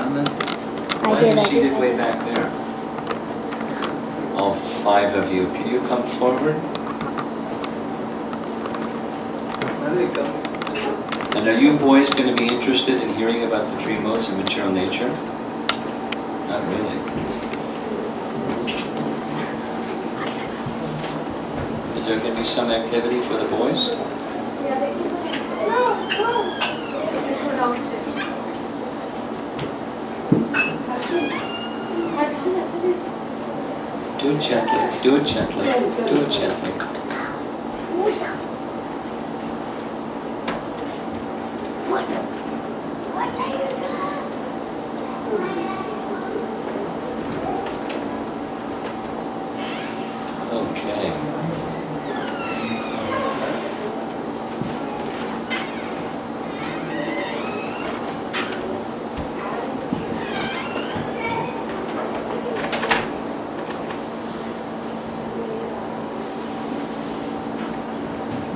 Why are you seated way back there? All 5 of you. Can you come forward? And are you boys going to be interested in hearing about the 3 modes of material nature? Not really. Is there going to be some activity for the boys? Yeah, they can go downstairs. Do it gently, do it gently, do it gently. Okay.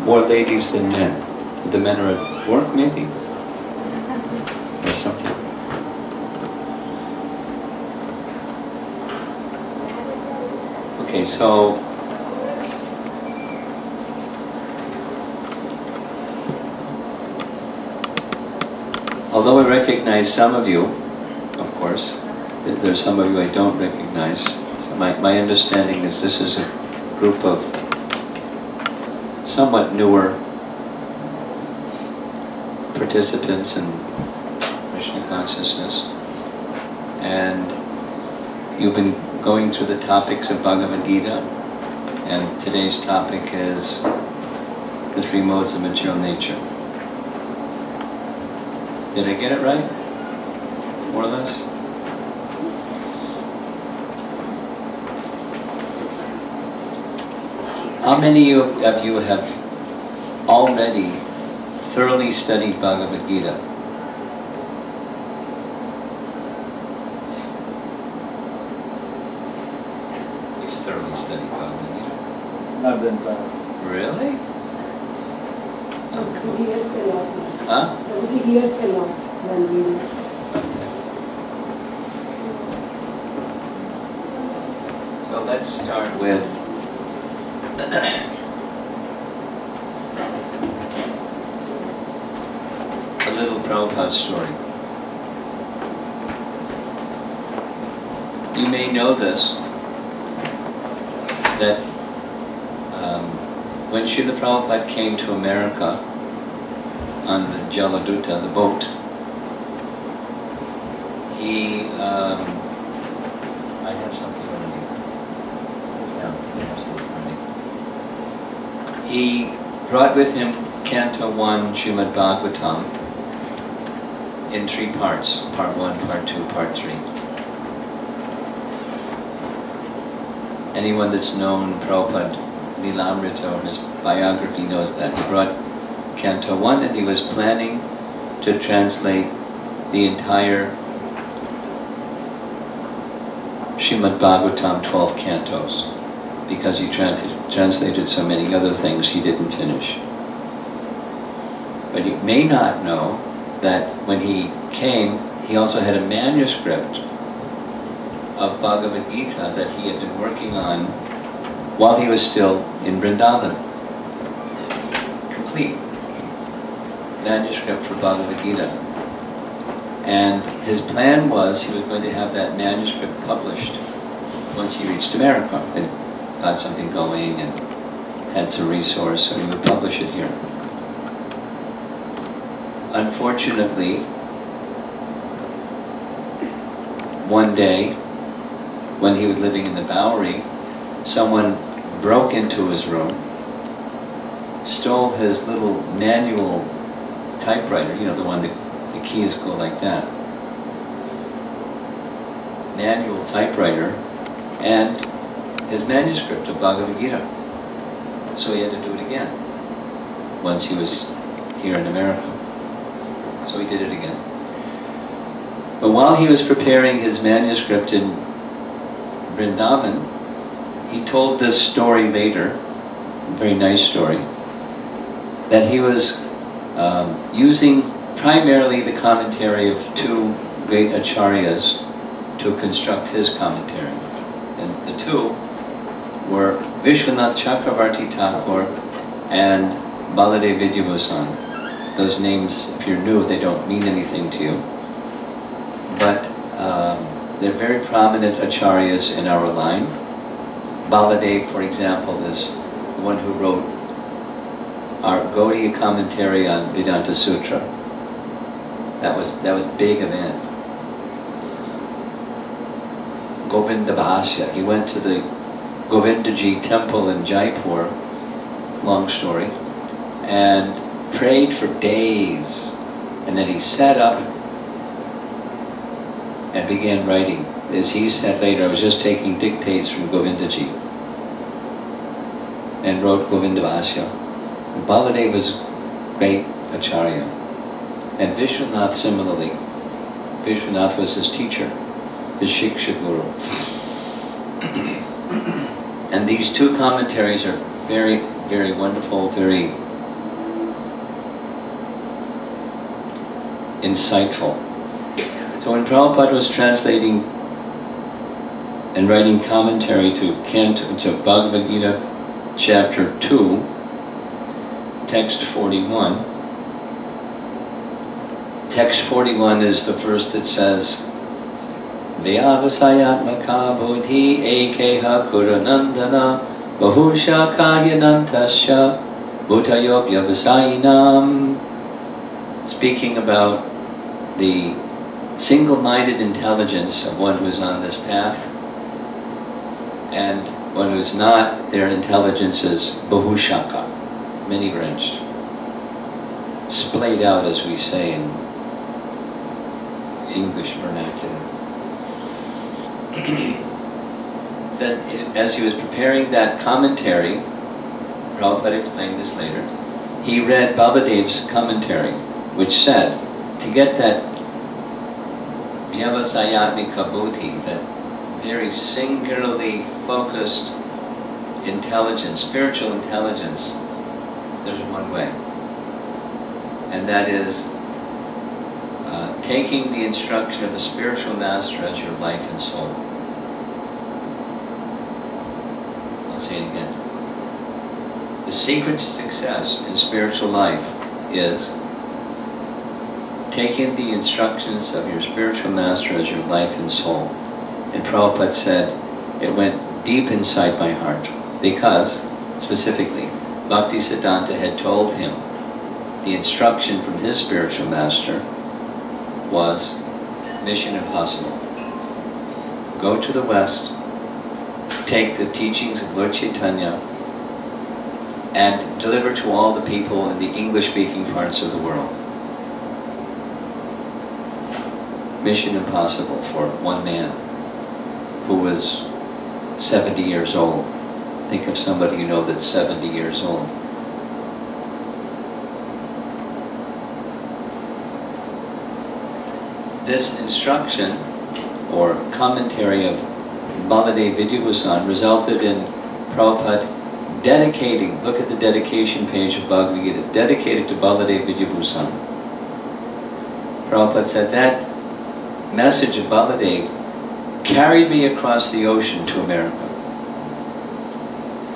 More ladies than men. The men are at work, maybe? Or something. Okay, so although I recognize some of you, of course, there's some of you I don't recognize. So my understanding is this is a group of somewhat newer participants in Krishna consciousness, and you've been going through the topics of Bhagavad Gita, and today's topic is the 3 modes of material nature. Did I get it right? More or less? How many of you have already thoroughly studied Bhagavad Gita? You've thoroughly studied Bhagavad Gita? Not the entire. Really? Oh, he hears a lot. Huh? He hears a lot when we. So let's start with a little Prabhupada story. You may know this, that when Srila Prabhupada came to America on the Jaladuta, the boat, he, I have something underneath. Yeah, he brought with him Canto 1 Srimad Bhagavatam in 3 parts, part 1, part 2, part 3. Anyone that's known Prabhupada Lilamrita or his biography knows that. He brought Canto 1 and he was planning to translate the entire Srimad Bhagavatam 12 cantos, because he translated so many other things he didn't finish. But you may not know that when he came, he also had a manuscript of Bhagavad Gita that he had been working on while he was still in Vrindavan. Complete manuscript for Bhagavad Gita. And his plan was he was going to have that manuscript published once he reached America and got something going and had some resource, so he would publish it here. Unfortunately, one day, when he was living in the Bowery, someone broke into his room, stole his little manual typewriter, you know, the one that the keys go like that. Manual typewriter, and his manuscript of Bhagavad Gita. So he had to do it again once he was here in America. So he did it again. But while he was preparing his manuscript in Vrindavan, he told this story later, a very nice story, that he was using primarily the commentary of 2 great acharyas to construct his commentary. And the two were Vishwanath Chakravarti Thakur and Baladev Vidyabhusan. Those names, if you're new, they don't mean anything to you. But they're very prominent acharyas in our line. Baladev, for example, is the one who wrote our Gaudiya commentary on Vedanta Sutra. That was big event. Govinda Bhasya. He went to the Govindaji temple in Jaipur, long story, and prayed for days. And then he sat up and began writing. As he said later, I was just taking dictates from Govindaji and wrote Govinda Bhasya. Baladev was great acharya. And Vishwanath similarly. Vishwanath was his teacher, his Shiksha Guru. And these two commentaries are very, very wonderful, very insightful. So when Prabhupada was translating and writing commentary to Bhagavad Gita, chapter 2, text 41. Text 41 is the verse that says, Vyavasayatmaka buddhi ekeha kuranandana bahusha kahyanantasya bhutayo vyavasayinam. Speaking about the single-minded intelligence of one who is on this path and one who is not, their intelligence is bahushaka, many-branched, splayed out, as we say in English vernacular. Then, as he was preparing that commentary, Prabhupada explained this later, he read Baladev's commentary, which said, to get that Vyavasayatmika buddhi, that very singularly focused intelligence, spiritual intelligence, there's one way. And that is taking the instruction of the spiritual master as your life and soul. I'll say it again. The secret to success in spiritual life is taking the instructions of your spiritual master as your life and soul. And Prabhupada said, it went deep inside my heart, because, specifically, Bhaktisiddhanta had told him the instruction from his spiritual master was mission impossible. Go to the West, take the teachings of Lord Chaitanya, and deliver to all the people in the English-speaking parts of the world. Mission impossible for one man who was 70 years old. Think of somebody you know that's 70 years old. This instruction, or commentary of Baladev Vidyabhusan, resulted in Prabhupada dedicating, look at the dedication page of Bhagavad Gita, it's dedicated to Baladev Vidyabhusan. Prabhupada said that message of Baladev carried me across the ocean to America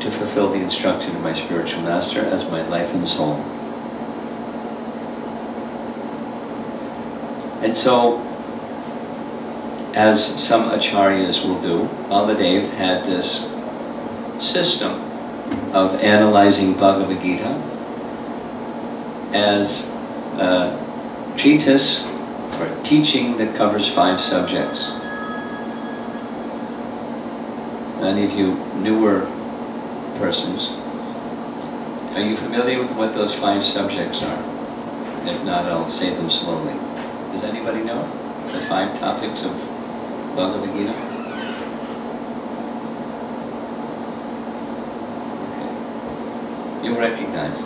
to fulfill the instruction of my spiritual master as my life and soul. And so, as some acharyas will do, Baladev had this system of analyzing Bhagavad Gita as a treatise or teaching that covers 5 subjects. Many of you newer persons, are you familiar with what those 5 subjects are? If not, I'll say them slowly. Does anybody know the 5 topics of Bhagavad Gita? Okay. You'll recognize.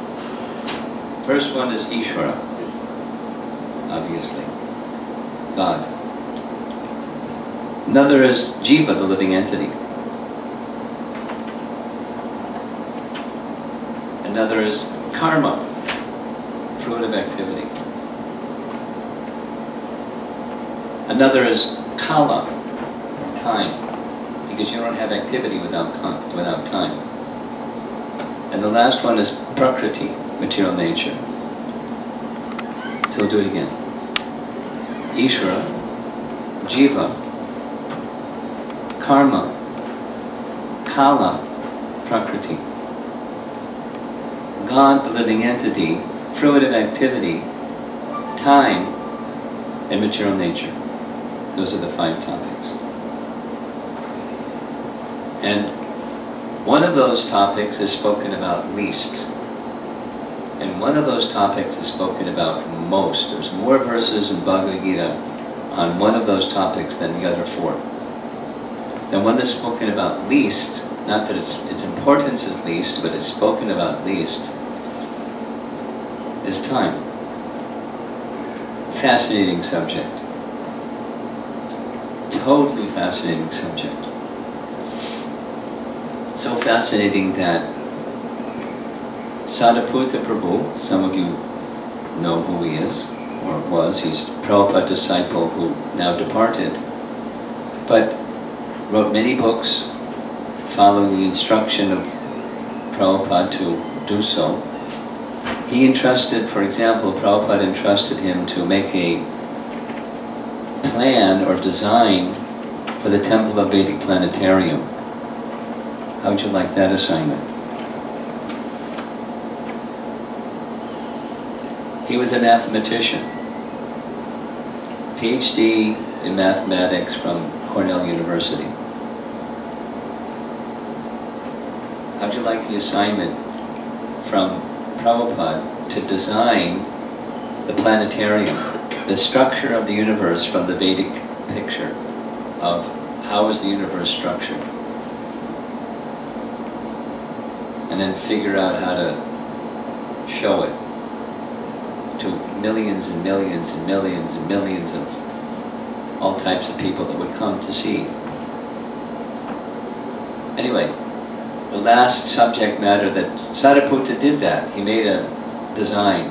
First one is Ishvara, obviously. God. Another is Jiva, the living entity. Another is karma, fruit of activity. Another is kala, time, because you don't have activity without time. And the last one is prakriti, material nature. So we'll do it again. Ishvara, jiva, karma, kala, prakriti. God, the living entity, fruitive activity, time, and material nature. Those are the 5 topics. And one of those topics is spoken about least. And one of those topics is spoken about most. There's more verses in Bhagavad Gita on one of those topics than the other 4. The one that's spoken about least, not that its importance is least, but it's spoken about least, is time. Fascinating subject. Totally fascinating subject. So fascinating that Sariputta Prabhu, some of you know who he is, or was, he's Prabhupada's disciple who now departed, but wrote many books following the instruction of Prabhupada to do so. He entrusted, for example, Prabhupada entrusted him to make a plan or design for the Temple of Vedic Planetarium. How would you like that assignment? He was a mathematician, PhD in mathematics from Cornell University. How'd you like the assignment from Prabhupada to design the planetarium, the structure of the universe from the Vedic picture of how is the universe structured, and then figure out how to show it to millions and millions and millions and millions of all types of people that would come to see. Anyway, the last subject matter that Sariputta did that. He made a design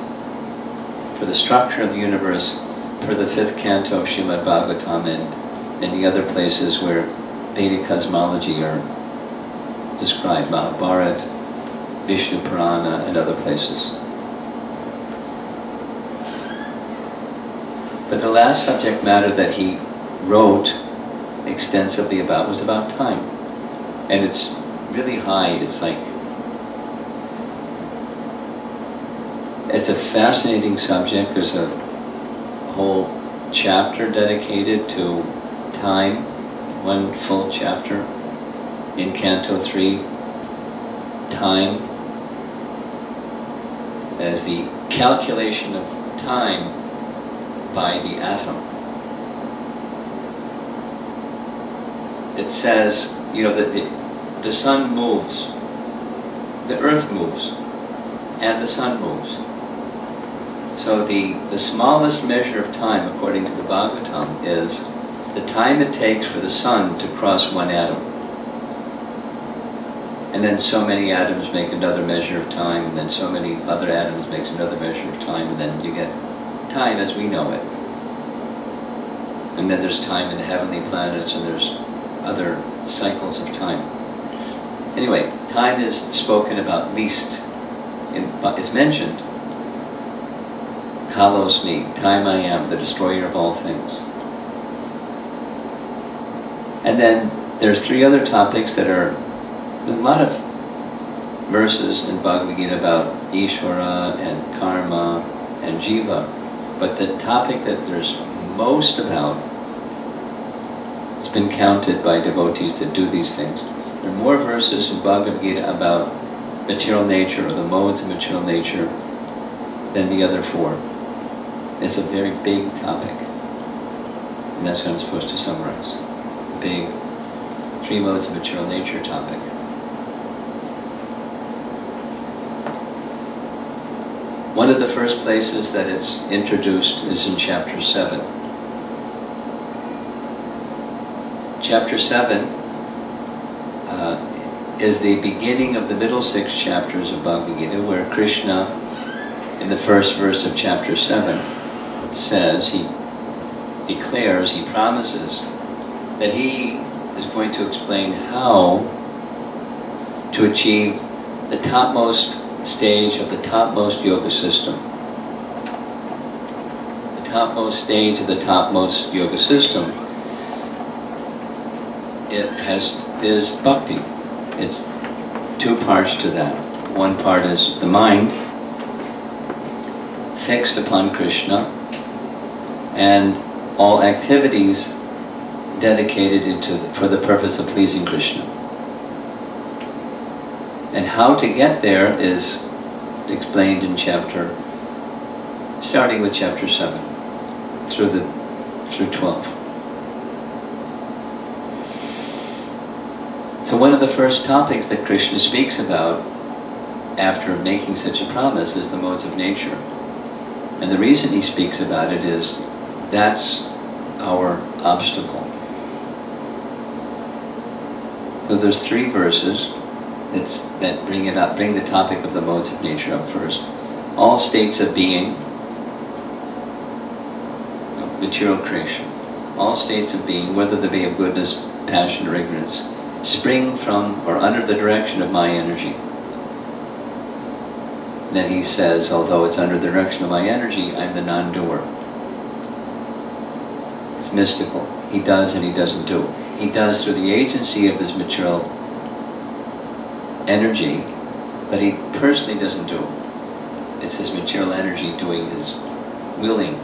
for the structure of the universe for the 5th canto of Srimad Bhagavatam and the other places where Vedic cosmology are described, Mahabharata, Vishnu Purana, and other places. But the last subject matter that he wrote extensively about was about time. And it's really high. It's like, it's a fascinating subject. There's a whole chapter dedicated to time, one full chapter in Canto 3, time as the calculation of time by the atom. It says, you know, that the sun moves, the earth moves, and the sun moves. So the smallest measure of time, according to the Bhagavatam, is the time it takes for the sun to cross one atom. And then so many atoms make another measure of time, and then so many other atoms makes another measure of time, and then you get time as we know it. And then there's time in the heavenly planets, and there's other cycles of time. Anyway, time is spoken about least. It's mentioned. Kalos me, time I am, the destroyer of all things. And then there's 3 other topics that are, there's a lot of verses in Bhagavad Gita about Ishvara and Karma and Jiva. But the topic that there's most about, it's been counted by devotees that do these things. There are more verses in Bhagavad Gita about material nature, or the modes of material nature, than the other 4. It's a very big topic. And that's what I'm supposed to summarize. The big 3 modes of material nature topic. One of the first places that it's introduced is in chapter 7. Chapter 7 is the beginning of the middle 6 chapters of Bhagavad Gita, where Krishna, in the first verse of chapter 7, says, he declares, he promises, that he is going to explain how to achieve the topmost stage of the topmost yoga system. The topmost stage of the topmost yoga system, is bhakti. It's two parts to that. One part is the mind, fixed upon Krishna, and all activities dedicated for the purpose of pleasing Krishna. And how to get there is explained in starting with chapter 7, through 12. So one of the first topics that Krishna speaks about after making such a promise is the modes of nature. And the reason he speaks about it is that's our obstacle. So there's 3 verses that bring the topic of the modes of nature up first. All states of being, material creation, all states of being, whether they be of goodness, passion, or ignorance, spring from or under the direction of my energy. Then he says, although it's under the direction of my energy, I'm the non-doer. It's mystical. He does and he doesn't do. He does through the agency of his material energy, but he personally doesn't do. It's his material energy doing his willing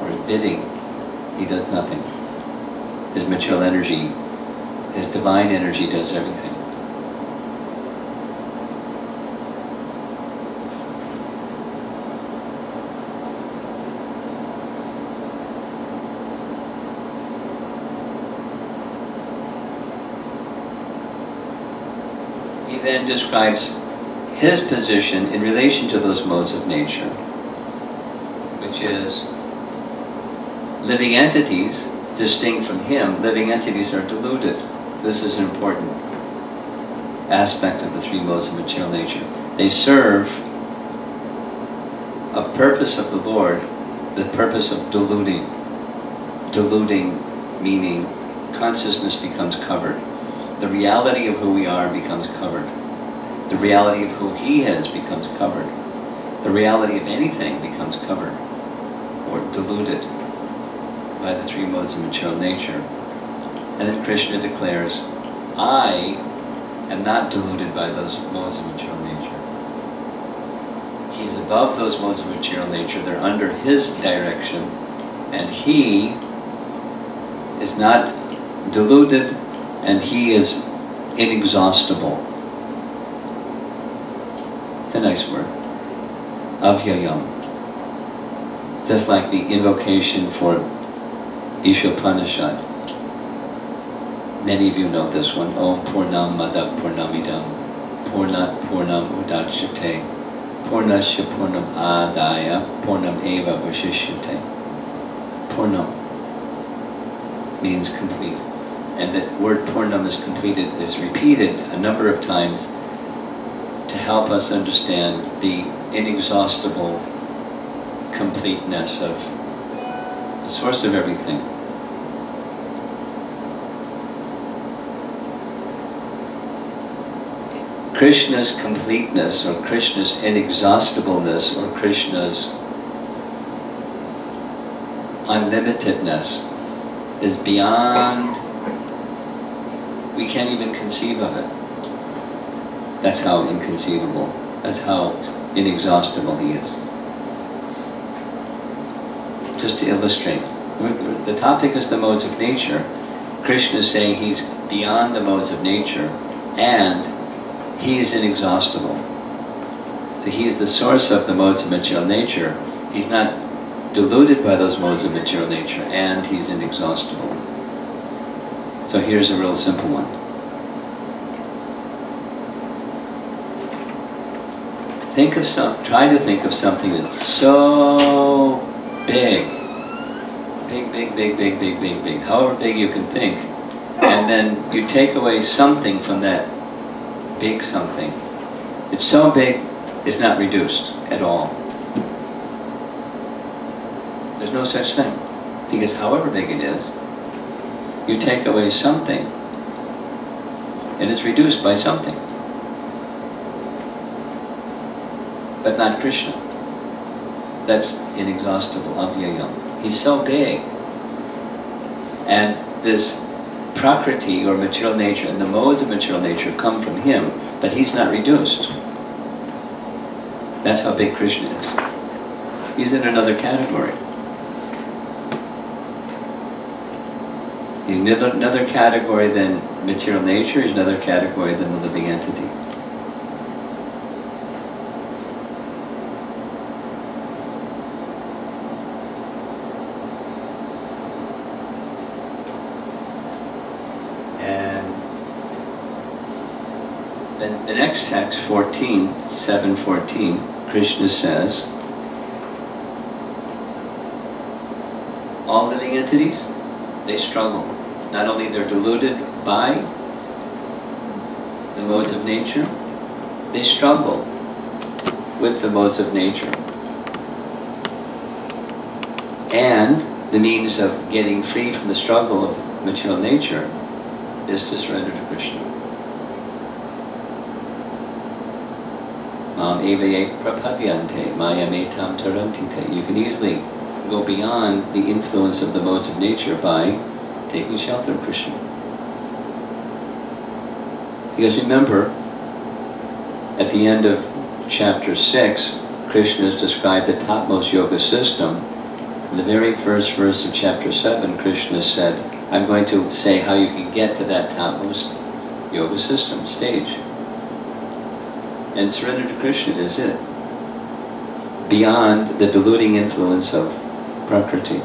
or his bidding. He does nothing. His material energy, his divine energy does everything. He then describes his position in relation to those modes of nature, which is living entities, distinct from him, living entities are deluded. This is an important aspect of the 3 modes of material nature. They serve a purpose of the Lord, the purpose of deluding. Deluding meaning consciousness becomes covered. The reality of who we are becomes covered. The reality of who he is becomes covered. The reality of anything becomes covered or deluded by the 3 modes of material nature. And then Krishna declares, I am not deluded by those modes of material nature. He's above those modes of material nature. They're under his direction. And he is not deluded, and he is inexhaustible. It's a nice word. Avyayam. Just like the invocation for Ishopanishad. Many of you know this one. Om Purnam Madak Purnamidam Purnat Purnam Udachyate Purnasya Purnam Adaya Purnam Eva Vashishyate. Purnam means complete. And the word Purnam is completed, is repeated a number of times to help us understand the inexhaustible completeness of the source of everything. Krishna's completeness, or Krishna's inexhaustibleness, or Krishna's unlimitedness is beyond, we can't even conceive of it. That's how inconceivable, that's how inexhaustible he is. Just to illustrate, the topic is the modes of nature. Krishna is saying he's beyond the modes of nature, and he is inexhaustible. So he's the source of the modes of material nature. He's not deluded by those modes of material nature, and he's inexhaustible. So here's a real simple one. Try to think of something that's so big, big, however big you can think, and then you take away something from that big something. It's so big, it's not reduced at all. There's no such thing. Because however big it is, you take away something, and it's reduced by something. But not Krishna. That's inexhaustible, avyayam. He's so big. And this prakriti, or material nature, and the modes of material nature come from him, but he's not reduced. That's how big Krishna is. He's in another category. He's another category than material nature, he's another category than the living entity. And then the next text, 7:14, Krishna says, all living entities, they struggle. Not only they're deluded by the modes of nature, they struggle with the modes of nature. And the means of getting free from the struggle of material nature is to surrender to Krishna. Mam evaye prapadyante mayametam tarantite. You can easily go beyond the influence of the modes of nature by taking shelter of Krishna. Because remember, at the end of chapter 6, Krishna has described the topmost yoga system. In the very first verse of chapter 7, Krishna said, I'm going to say how you can get to that topmost yoga system, stage. And surrender to Krishna is it. Beyond the deluding influence of prakriti.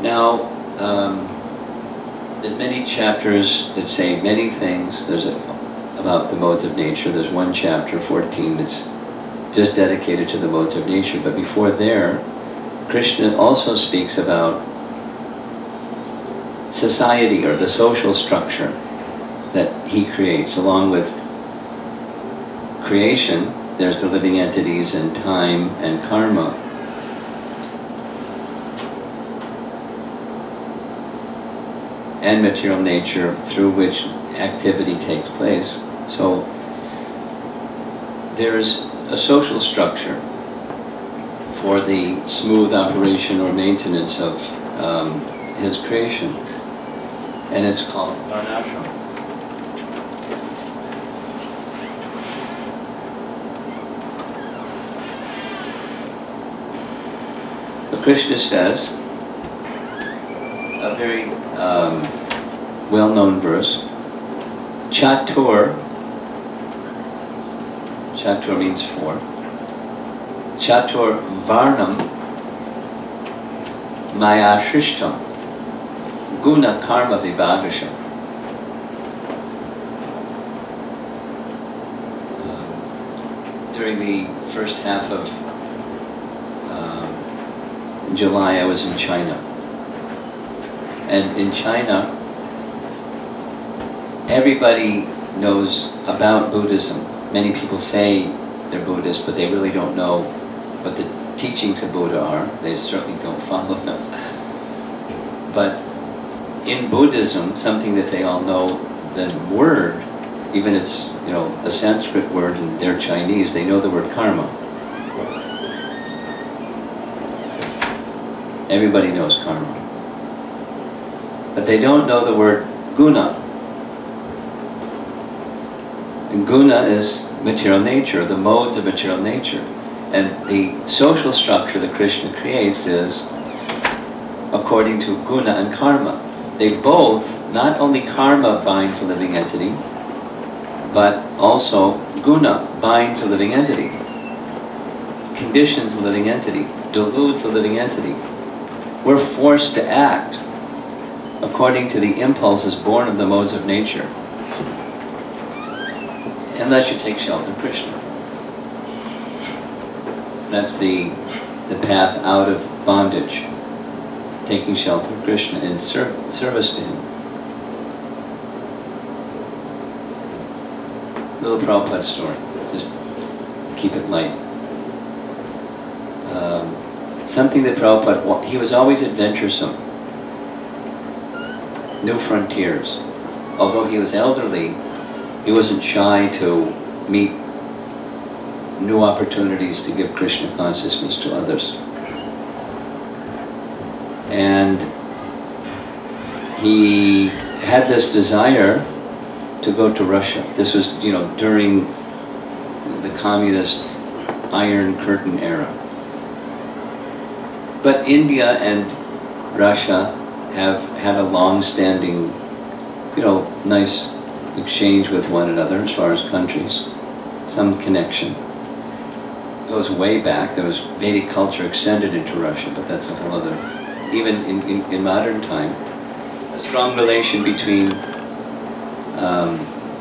Now, there's many chapters that say many things. There's about the modes of nature. There's one chapter, 14, that's just dedicated to the modes of nature. But before there, Krishna also speaks about society, or the social structure that he creates. Along with creation, there's the living entities and time and karma. And material nature through which activity takes place. So there's a social structure for the smooth operation or maintenance of his creation, and it's called varnashram. But Krishna says, a very well-known verse, Chatur means four, Chatur Varnam Maya Shrishtam Guna Karma Vibhagasham. During the first half of July, I was in China. And in China, everybody knows about Buddhism. Many people say they're Buddhists, but they really don't know what the teachings of Buddha are. They certainly don't follow them. But in Buddhism, something that they all know, the word, even it's, you know, a Sanskrit word and they're Chinese, they know the word karma. Everybody knows karma. But they don't know the word guna. And guna is material nature, the modes of material nature. And the social structure that Krishna creates is according to guna and karma. They both, not only karma binds a living entity, but also guna binds a living entity, conditions a living entity, deludes a living entity. We're forced to act according to the impulses born of the modes of nature, unless you take shelter of Krishna. That's the path out of bondage, taking shelter of Krishna in service to him. Little Prabhupada story. Just keep it light. Something that Prabhupada, he was always adventuresome. New frontiers. Although he was elderly, he wasn't shy to meet new opportunities to give Krishna consciousness to others. And he had this desire to go to Russia. This was, during the communist Iron Curtain era. But India and Russia have had a long-standing, nice exchange with one another as far as countries. Some connection. It goes way back. There was Vedic culture extended into Russia, but that's a whole other... Even in modern time, a strong relation between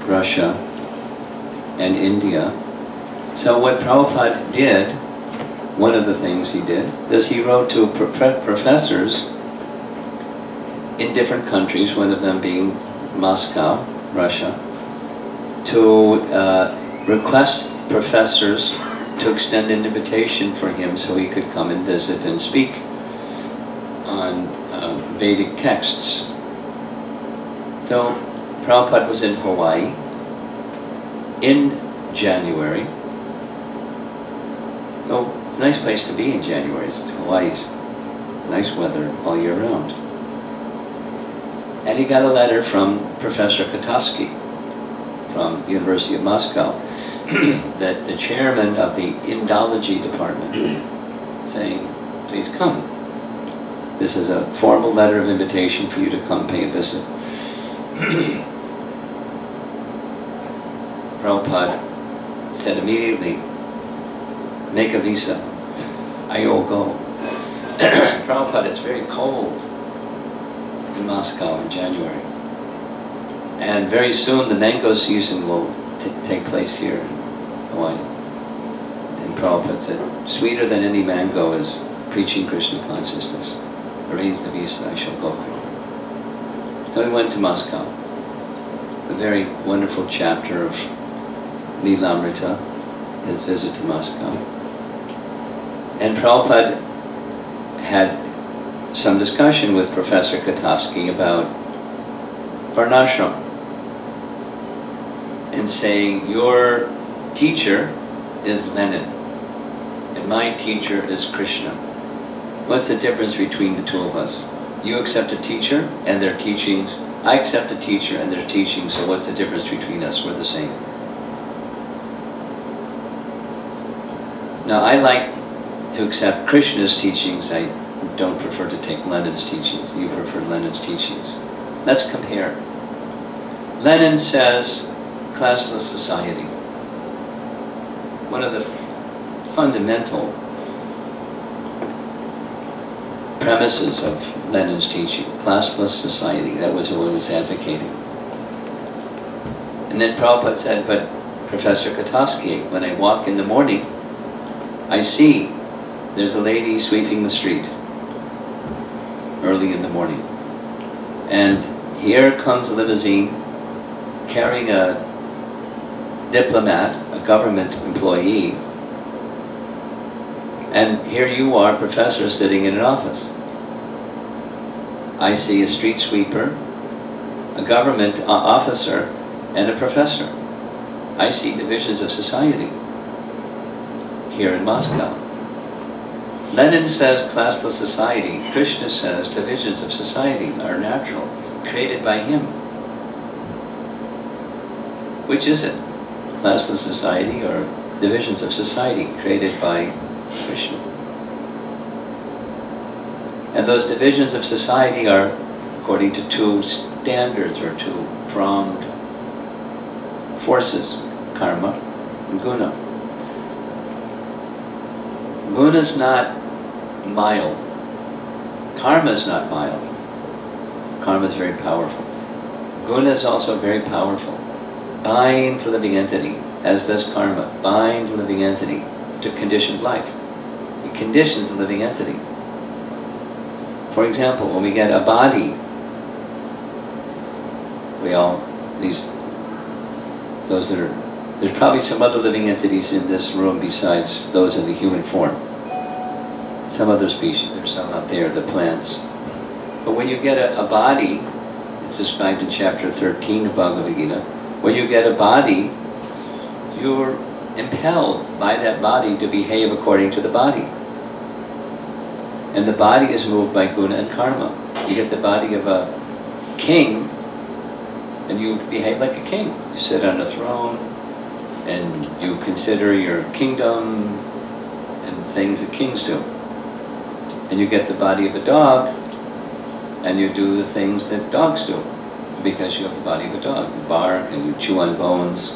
Russia and India. So what Prabhupada did, one of the things he did, is he wrote to professors in different countries, one of them being Moscow, Russia, to request professors to extend an invitation for him so he could come and visit and speak on Vedic texts. So Prabhupada was in Hawaii in January. Oh, it's a nice place to be in January. Hawaii's nice weather all year round. And he got a letter from Professor Katowski from the University of Moscow, that the chairman of the Indology department, saying, please come. This is a formal letter of invitation for you to come pay a visit. Prabhupada said immediately, make a visa. I will go. Prabhupada, it's very cold in Moscow in January. And very soon the mango season will take place here in Hawaii. And Prabhupada said, sweeter than any mango is preaching Krishna consciousness. Arrange the visa, I shall go. So he went to Moscow. A very wonderful chapter of Lilamrita, his visit to Moscow. And Prabhupada had some discussion with Professor Katowski about Varnashram, and saying, your teacher is Lenin, and my teacher is Krishna. What's the difference between the two of us? You accept a teacher and their teachings. I accept a teacher and their teachings, so what's the difference between us? We're the same. Now, I like to accept Krishna's teachings. I don't prefer to take Lenin's teachings. You prefer Lenin's teachings. Let's compare. Lenin says, classless society. One of the fundamental premises of Lenin's teaching, classless society. That was what he was advocating. And then Prabhupada said, but Professor Katowski, when I walk in the morning, I see there's a lady sweeping the street early in the morning. And here comes a limousine carrying a diplomat, a government employee, and here you are, professor, sitting in an office. I see a street sweeper, a government officer, and a professor. I see divisions of society here in Moscow. Lenin says classless society. Krishna says divisions of society are natural, created by him. Which is it? Classless society or divisions of society created by Krishna? And those divisions of society are according to two standards or two pronged forces, karma and guna. Guna is not mild. Karma is not mild. Karma is very powerful. Guna is also very powerful. Bind to living entity, as does karma. Bind to living entity to conditioned life. It conditions the living entity. For example, when we get a body, those that are There's probably some other living entities in this room besides those in the human form. Some other species, there's some out there, the plants. But when you get a body, it's described in chapter 13 of Bhagavad Gita, when you get a body, you're impelled by that body to behave according to the body. And the body is moved by guna and karma. You get the body of a king, and you behave like a king. You sit on a throne, and you consider your kingdom and things that kings do. And you get the body of a dog, and you do the things that dogs do, because you have the body of a dog. You bark, and you chew on bones,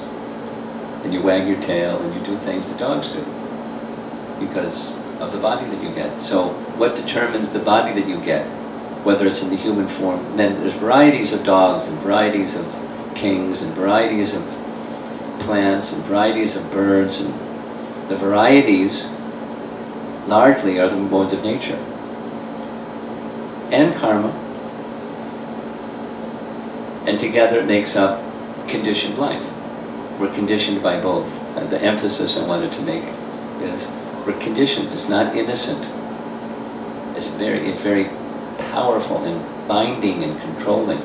and you wag your tail, and you do things that dogs do, because of the body that you get. So what determines the body that you get, whether it's in the human form? Then there's varieties of dogs, and varieties of kings, and varieties of plants, and varieties of birds, and the varieties largely are the modes of nature and karma, and together it makes up conditioned life. We're conditioned by both. And the emphasis I wanted to make is we're conditioned. It's not innocent. It's very powerful and binding and controlling.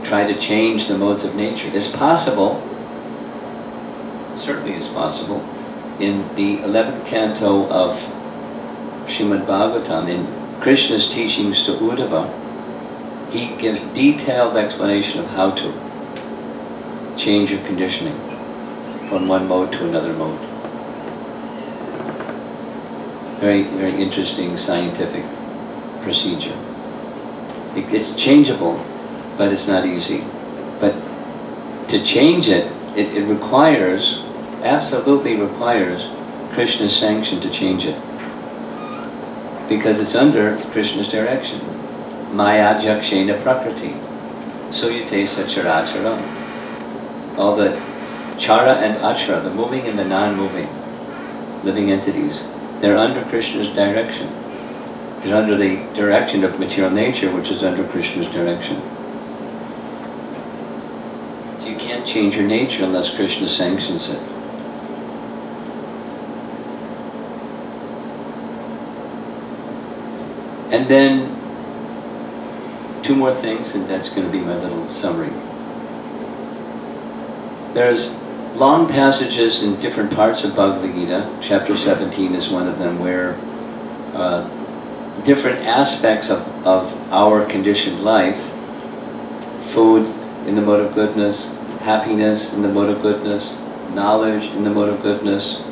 Try to change the modes of nature. It's possible, certainly it's possible. In the 11th canto of Srimad Bhagavatam, in Krishna's teachings to Uddhava, he gives detailed explanation of how to change your conditioning from one mode to another mode. Very, very interesting scientific procedure. It's changeable, but it's not easy. But to change it, it requires, absolutely requires, Krishna's sanction to change it. Because it's under Krishna's direction. Maya jakshena prakriti. Suyate sacharacharam. All the chara and achara, the moving and the non-moving living entities, they're under Krishna's direction. They're under the direction of material nature, which is under Krishna's direction. So you can't change your nature unless Krishna sanctions it. And then, two more things, and that's going to be my little summary. There's long passages in different parts of Bhagavad Gita. Chapter 17 is one of them, where different aspects of our conditioned life, food in the mode of goodness, happiness in the mode of goodness, knowledge in the mode of goodness,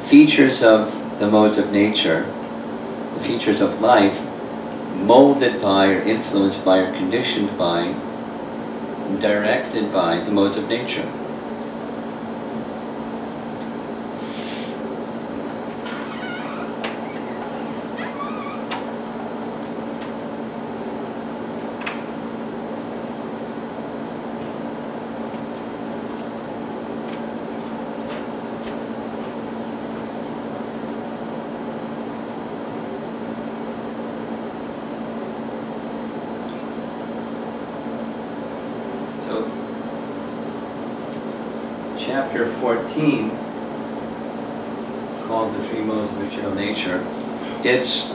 features of the modes of nature, the features of life, molded by or influenced by or conditioned by, directed by the modes of nature. Chapter 14, called The Three Modes of Material Nature, it's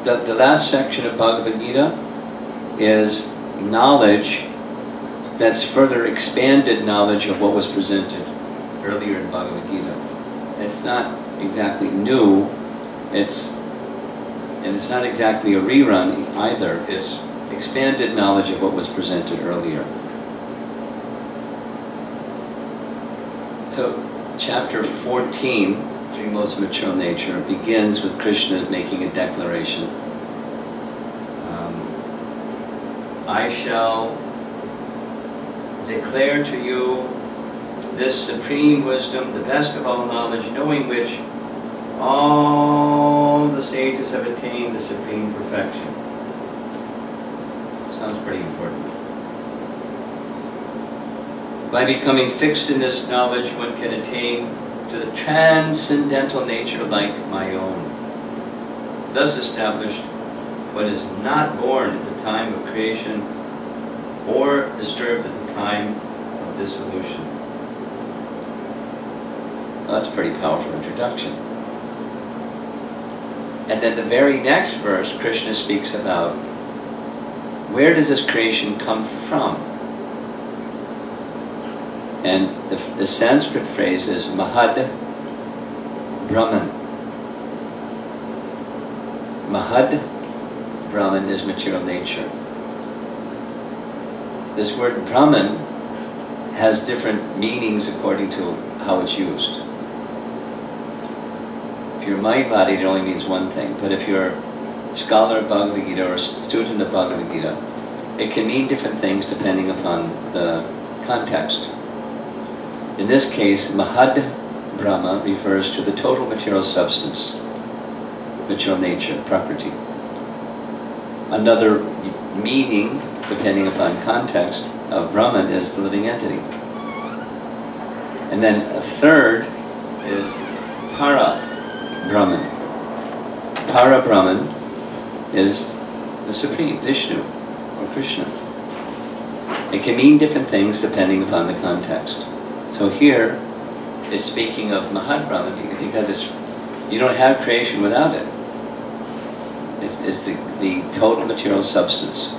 the last section of Bhagavad Gita is knowledge that's further expanded knowledge of what was presented earlier in Bhagavad Gita. It's not exactly new, and it's not exactly a rerun either. It's expanded knowledge of what was presented earlier. So, chapter 14, Three Modes of Material Nature, begins with Krishna making a declaration. I shall declare to you this supreme wisdom, the best of all knowledge, knowing which all the sages have attained the supreme perfection. Sounds pretty important. By becoming fixed in this knowledge, one can attain to the transcendental nature like my own. Thus established, what is not born at the time of creation or disturbed at the time dissolution. Well, that's a pretty powerful introduction. And then the very next verse, Krishna speaks about where does this creation come from? And the Sanskrit phrase is Mahad Brahman. Mahad Brahman is material nature. This word Brahman has different meanings according to how it's used. If you're Mayavadi, it only means one thing. But if you're a scholar of Bhagavad Gita or a student of Bhagavad Gita, it can mean different things depending upon the context. In this case, Mahad Brahma refers to the total material substance, material nature, Prakriti. Another meaning, depending upon context, of Brahman is the living entity. And then a third is Para Brahman. Para Brahman is the Supreme, Vishnu, or Krishna. It can mean different things depending upon the context. So here, it's speaking of Mahad Brahman because you don't have creation without it. It's the total material substance.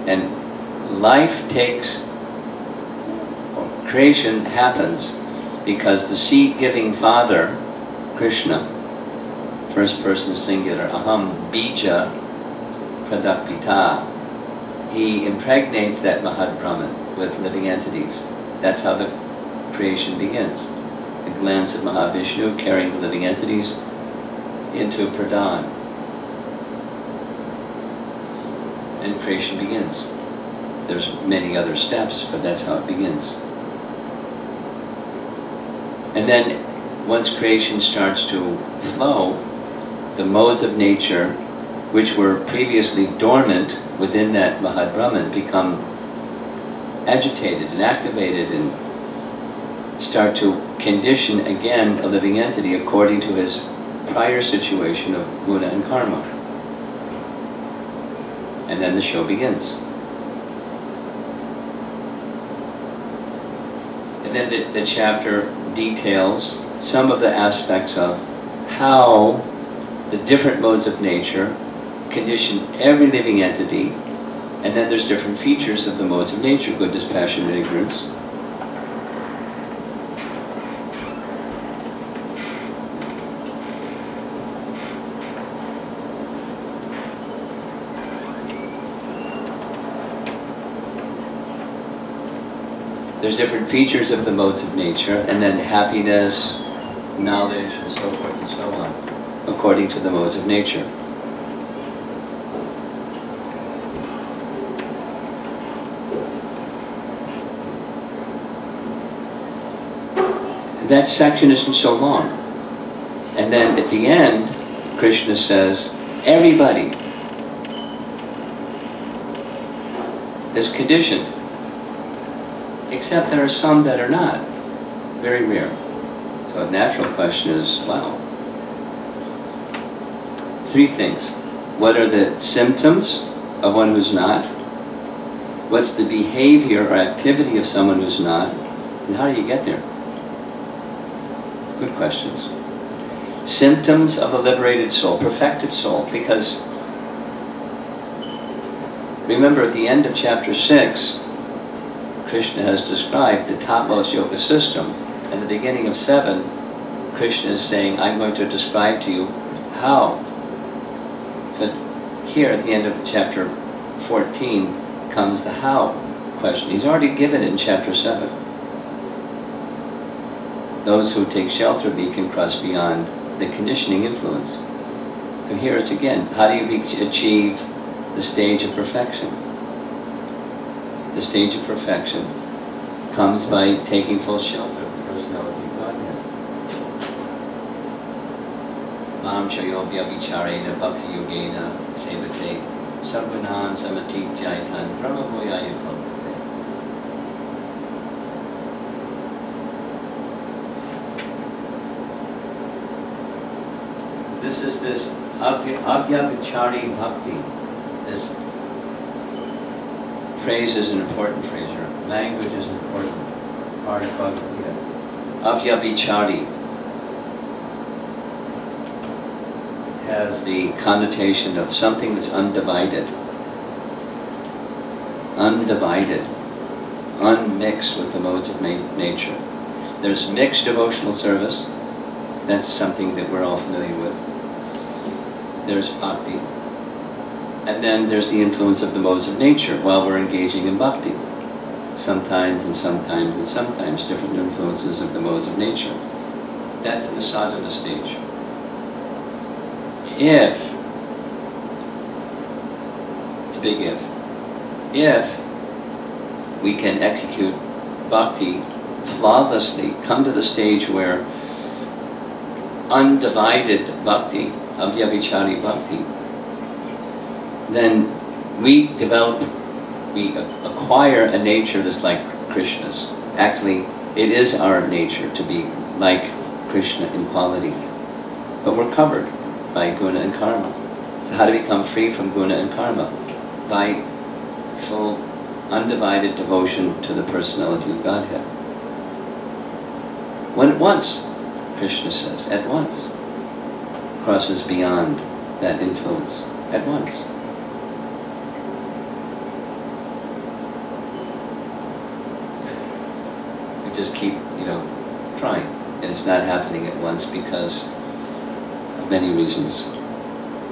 And life takes, or creation happens, because the seed-giving Father, Krishna, first person singular, Aham Bija Pradakpita, he impregnates that Mahad Brahman with living entities. That's how the creation begins. The glands of Mahavishnu carrying the living entities into Pradhan. And creation begins. There's many other steps, but that's how it begins. And then, once creation starts to flow, the modes of nature, which were previously dormant within that Mahad Brahman, become agitated and activated and start to condition again a living entity according to his prior situation of guna and karma. And then the show begins. And then the chapter details some of the aspects of how the different modes of nature condition every living entity, and then there's different features of the modes of nature, goodness, passion, and ignorance. There's different features of the modes of nature, and then happiness, knowledge, and so forth and so on, according to the modes of nature. That section isn't so long. And then at the end, Krishna says, everybody is conditioned, except there are some that are not. Very rare. So a natural question is, wow. Three things. What are the symptoms of one who's not? What's the behavior or activity of someone who's not? And how do you get there? Good questions. Symptoms of a liberated soul, perfected soul, because remember at the end of chapter 6, Krishna has described the topmost yoga system. At the beginning of 7, Krishna is saying, I'm going to describe to you how. So here at the end of chapter 14 comes the how question. He's already given it in chapter 7. Those who take shelter of me can cross beyond the conditioning influence. So here it's again, how do you achieve the stage of perfection? The stage of perfection comes by taking full shelter of the personality of Godhead. Mam chayo vyabhicharena bhakti yogena sevate sarvanan samati jaitan brahmaboyaya bhavate. This is this avyabhichari bhakti, this phrase is an important phrase here. Language is an important part of Bhagavad Gita. Avyavichari has the connotation of something that's undivided. Undivided. Unmixed with the modes of nature. There's mixed devotional service. That's something that we're all familiar with. There's bhakti. And then there's the influence of the modes of nature while we're engaging in bhakti. Sometimes and sometimes and sometimes different influences of the modes of nature. That's the sadhana stage. If, it's a big if we can execute bhakti flawlessly, come to the stage where undivided bhakti, avyavichari bhakti, then we acquire a nature that's like Krishna's. Actually, it is our nature to be like Krishna in quality. But we're covered by guna and karma. So how to become free from guna and karma? By full, undivided devotion to the personality of Godhead. When at once, Krishna says, at once, crosses beyond that influence. At once. We just keep, trying. And it's not happening at once because of many reasons.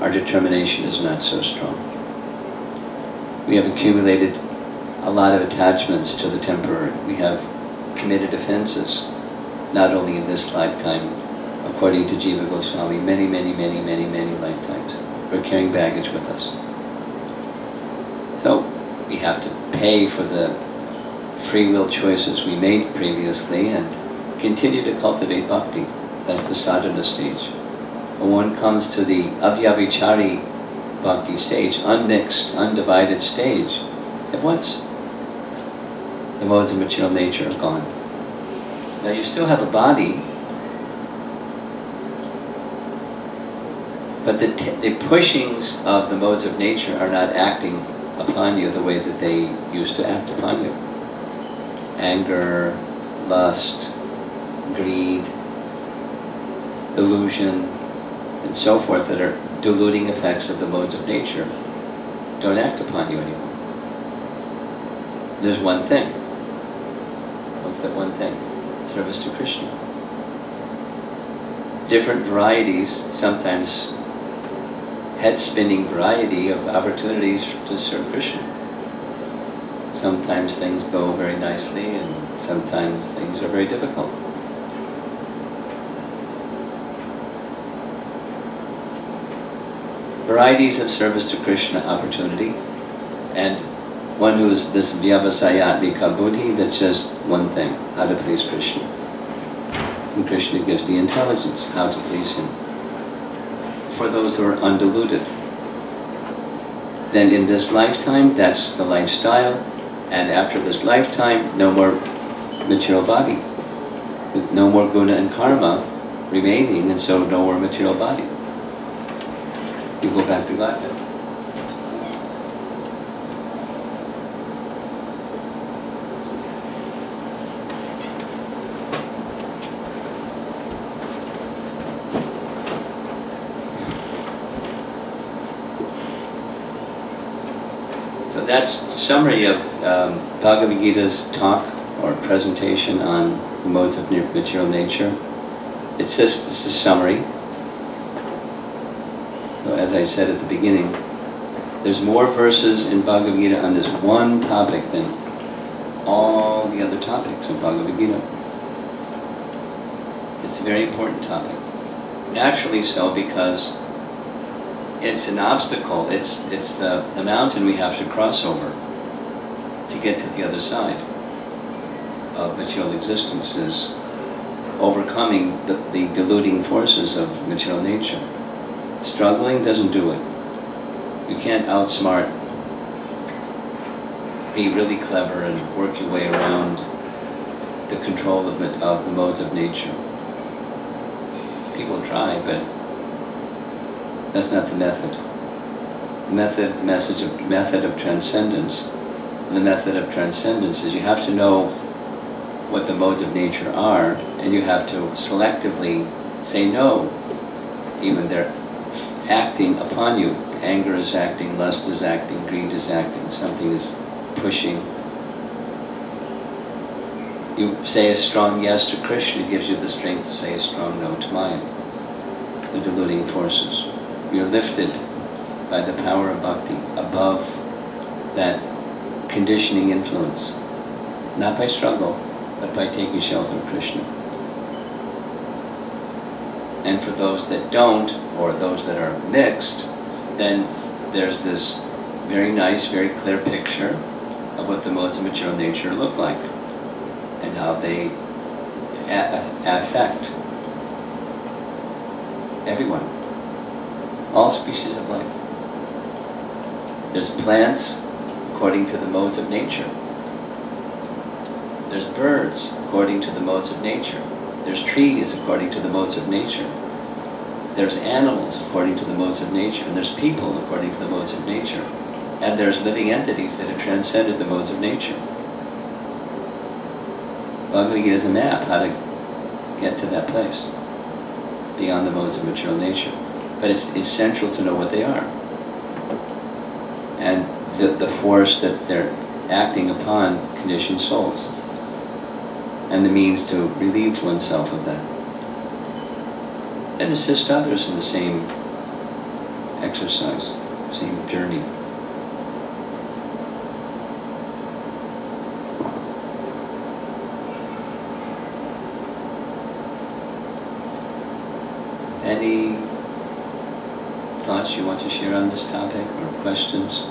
Our determination is not so strong. We have accumulated a lot of attachments to the temporary. We have committed offenses, not only in this lifetime, according to Jiva Goswami, many lifetimes. We're carrying baggage with us. So we have to pay for the free will choices we made previously and continue to cultivate bhakti. That's the sadhana stage. When one comes to the avyavichari bhakti stage, unmixed, undivided stage, at once the modes of material nature are gone. Now you still have a body, but the pushings of the modes of nature are not acting upon you the way that they used to act upon you. Anger, lust, greed, illusion, and so forth that are diluting effects of the modes of nature don't act upon you anymore. There's one thing. What's that one thing? Service to Krishna. Different varieties, sometimes head-spinning variety of opportunities to serve Krishna. Sometimes things go very nicely and sometimes things are very difficult. Varieties of service to Krishna opportunity, and one who's this vyavasayatmika buddhi that says one thing, how to please Krishna. And Krishna gives the intelligence, how to please him. For those who are undiluted. Then in this lifetime, that's the lifestyle, and after this lifetime, no more material body. No more guna and karma remaining, and so no more material body. You go back to Godhead. So that's a summary of Bhagavad Gita's talk or presentation on the modes of material nature. It's a summary. So as I said at the beginning, there's more verses in Bhagavad Gita on this one topic than all the other topics in Bhagavad Gita. It's a very important topic. Naturally so, because it's an obstacle. It's the mountain we have to cross over to get to the other side of material existence, is overcoming the diluting forces of material nature. Struggling doesn't do it. You can't outsmart, be really clever and work your way around the control of the modes of nature. People try, but that's not the method. The method of transcendence the method of transcendence is you have to know what the modes of nature are, and you have to selectively say no, even they're acting upon you. Anger is acting, lust is acting, greed is acting, something is pushing. You say a strong yes to Krishna, it gives you the strength to say a strong no to Maya, the deluding forces. You're lifted by the power of bhakti above that conditioning influence, not by struggle, but by taking shelter of Krishna. And for those that don't, or those that are mixed, then there's this very nice, very clear picture of what the modes of material nature look like and how they affect everyone, all species of life. There's plants according to the modes of nature. There's birds according to the modes of nature. There's trees according to the modes of nature. There's animals according to the modes of nature. And there's people according to the modes of nature. And there's living entities that have transcended the modes of nature. Bhagavad Gita is a map how to get to that place, beyond the modes of material nature. But it's essential to know what they are. And the force that they're acting upon conditioned souls, and the means to relieve oneself of that, and assist others in the same exercise, same journey. Any thoughts you want to share on this topic, or questions?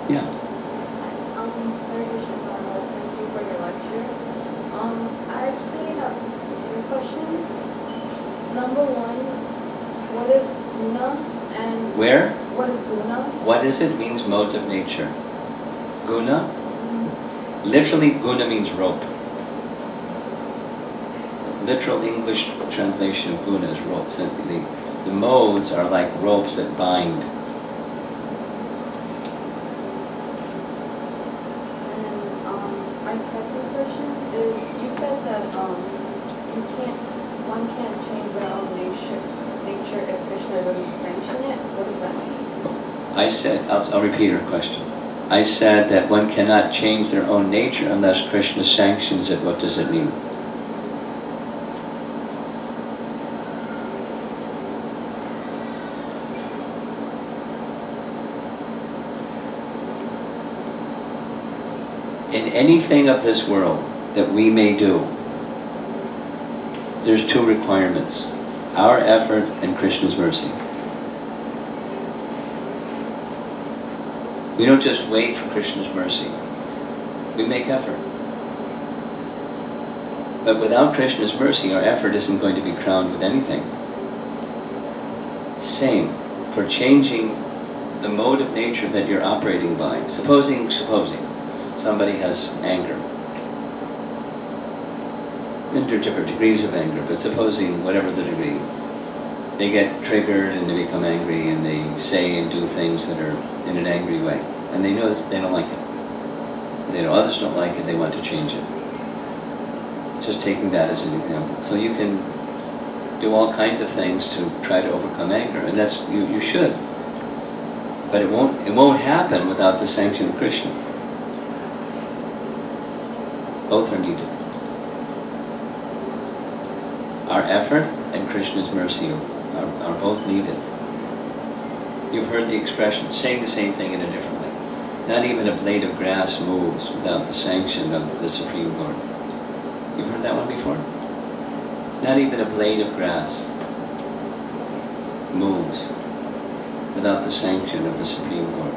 Yeah. Hare Krishna Maharaj, thank you for your lecture. I actually have 2 questions. Number 1, what is guna, and Where? what is guna? What is it? Means modes of nature. Guna? Literally, guna means rope. Literal English translation of guna is rope. So the modes are like ropes that bind. My second question is, you said that one can't change their own nature if Krishna doesn't sanction it. What does that mean? I said, I'll repeat her question. I said that one cannot change their own nature unless Krishna sanctions it. What does it mean? In anything of this world that we may do, there's 2 requirements: our effort and Krishna's mercy. We don't just wait for Krishna's mercy. We make effort. But without Krishna's mercy, our effort isn't going to be crowned with anything. Same for changing the mode of nature that you're operating by. Supposing somebody has anger. And there are different degrees of anger, but supposing whatever the degree, they get triggered and they become angry and they say and do things that are in an angry way. And they know that they don't like it. They know others don't like it, they want to change it. Just taking that as an example. So you can do all kinds of things to try to overcome anger, and that's, you should. But it won't happen without the sanction of Krishna. Both are needed. Our effort and Krishna's mercy are both needed. You've heard the expression, saying the same thing in a different way. Not even a blade of grass moves without the sanction of the Supreme Lord. You've heard that one before? Not even a blade of grass moves without the sanction of the Supreme Lord.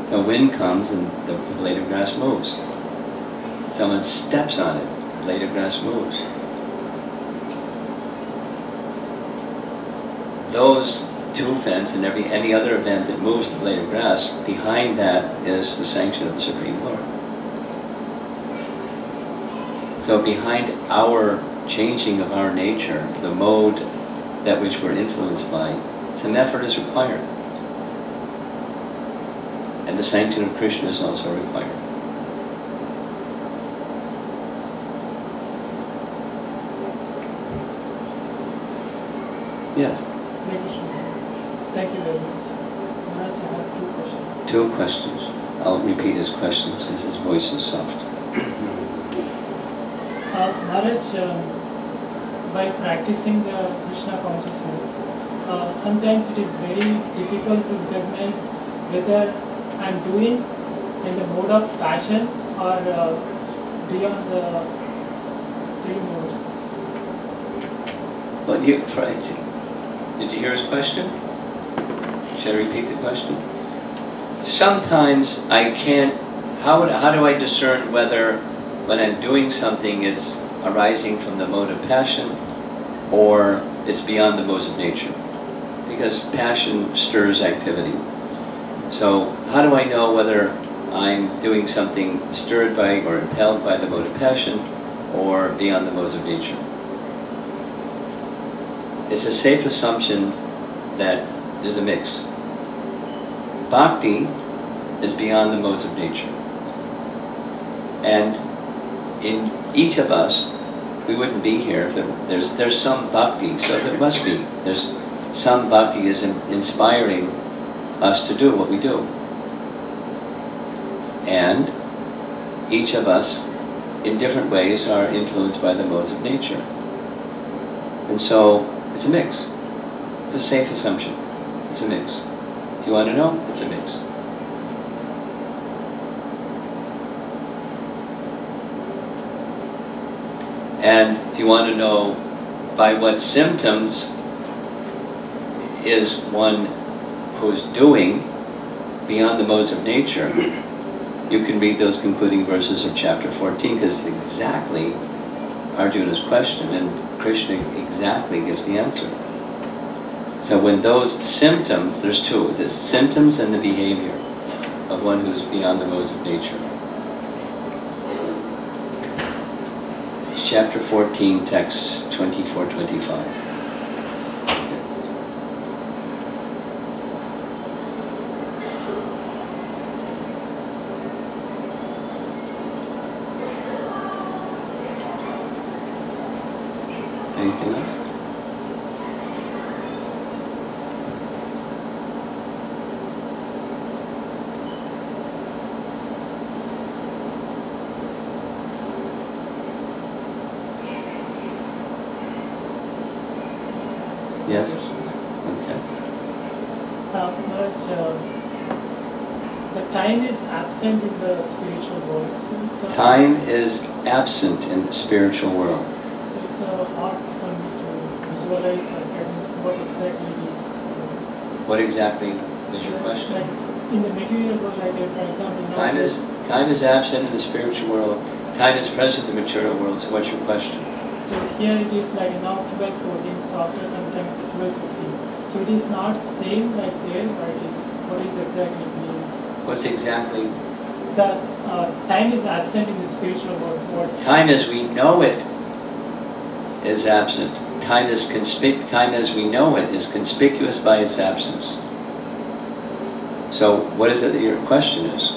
So wind comes and the blade of grass moves. Someone steps on it, the blade of grass moves. Those 2 events and any other event that moves the blade of grass, behind that is the sanction of the Supreme Lord. So behind our changing of our nature, the mode that which we're influenced by, some effort is required. And the sanctity of Krishna is also required. Yes? Thank you very much. Maharaj, I have 2 questions. 2 questions. I'll repeat his questions because his voice is soft. Maharaj, by practicing the Krishna consciousness, sometimes it is very difficult to recognize whether I am doing in the mode of passion or beyond the 3 modes. Well, did you hear his question? Should I repeat the question? Sometimes I can't. How do I discern whether when I'm doing something it's arising from the mode of passion or it's beyond the modes of nature? Because passion stirs activity. So how do I know whether I'm doing something stirred by or impelled by the mode of passion or beyond the modes of nature? It's a safe assumption that there's a mix. Bhakti is beyond the modes of nature. And in each of us, we wouldn't be here if there's some bhakti, so there must be. There's some bhakti is inspiring us to do what we do. And each of us, in different ways, are influenced by the modes of nature. And so, it's a mix. It's a safe assumption. It's a mix. If you want to know, it's a mix. And if you want to know by what symptoms is one who's doing beyond the modes of nature, you can read those concluding verses of chapter 14, because it's exactly Arjuna's question, and Krishna exactly gives the answer. So when those symptoms, there's 2, the symptoms and the behavior of one who's beyond the modes of nature. Chapter 14, texts 24-25. Anything else? Yes? Okay. The time is absent in the spiritual world. So Time is absent in the spiritual world. So it's hard for me to visualize or get what exactly it is. What exactly is your question? Like in the material world, like for example, Time is absent in the spiritual world. Time is present in the material world. So what's your question? So here it is like now 12:14, so after sometimes 12:15. So it is not same like there, but it is what is exactly means. What's exactly? The time is absent in the spiritual world. What? Time as we know it is absent. Time as we know it is conspicuous by its absence. So what is it that your question is?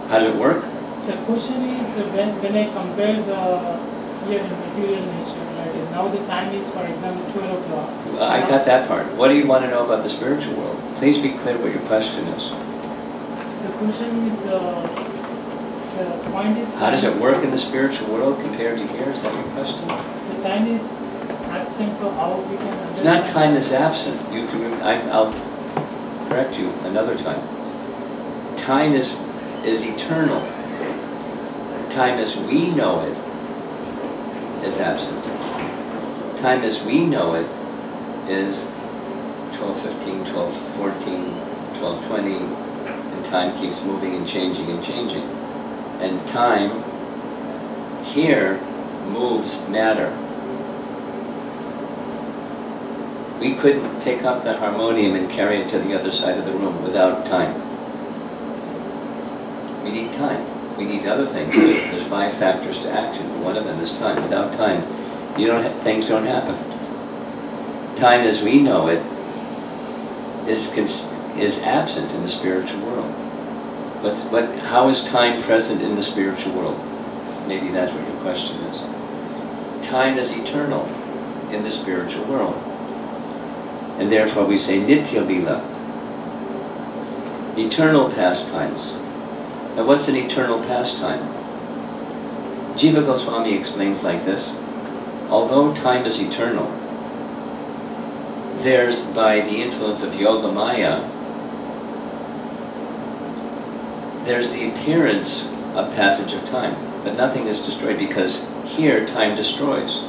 How does it work? The question is when I compare the here in material nature, like now the time is, for example, 12 o'clock. I got that part. What do you want to know about the spiritual world? Please be clear what your question is. The question is, the point is... How does it work in the spiritual world compared to here? Is that your question? The time is absent, so how we can understand... It's not time is absent. I'll correct you another time. Time is eternal. Time as we know it is absent. Time as we know it is 12:15, 12:14, 12:20, and time keeps moving and changing and changing. And time here moves matter. We couldn't pick up the harmonium and carry it to the other side of the room without time. We need time. We need other things. There's 5 factors to action. One of them is time. Without time, things don't happen. Time as we know it is is absent in the spiritual world. How is time present in the spiritual world? Maybe that's what your question is. Time is eternal in the spiritual world. And therefore we say Nitya Lila. Eternal pastimes. Now what's an eternal pastime? Jiva Goswami explains like this. Although time is eternal, there's, by the influence of Yoga Maya, there's the appearance of passage of time, but nothing is destroyed, because here time destroys.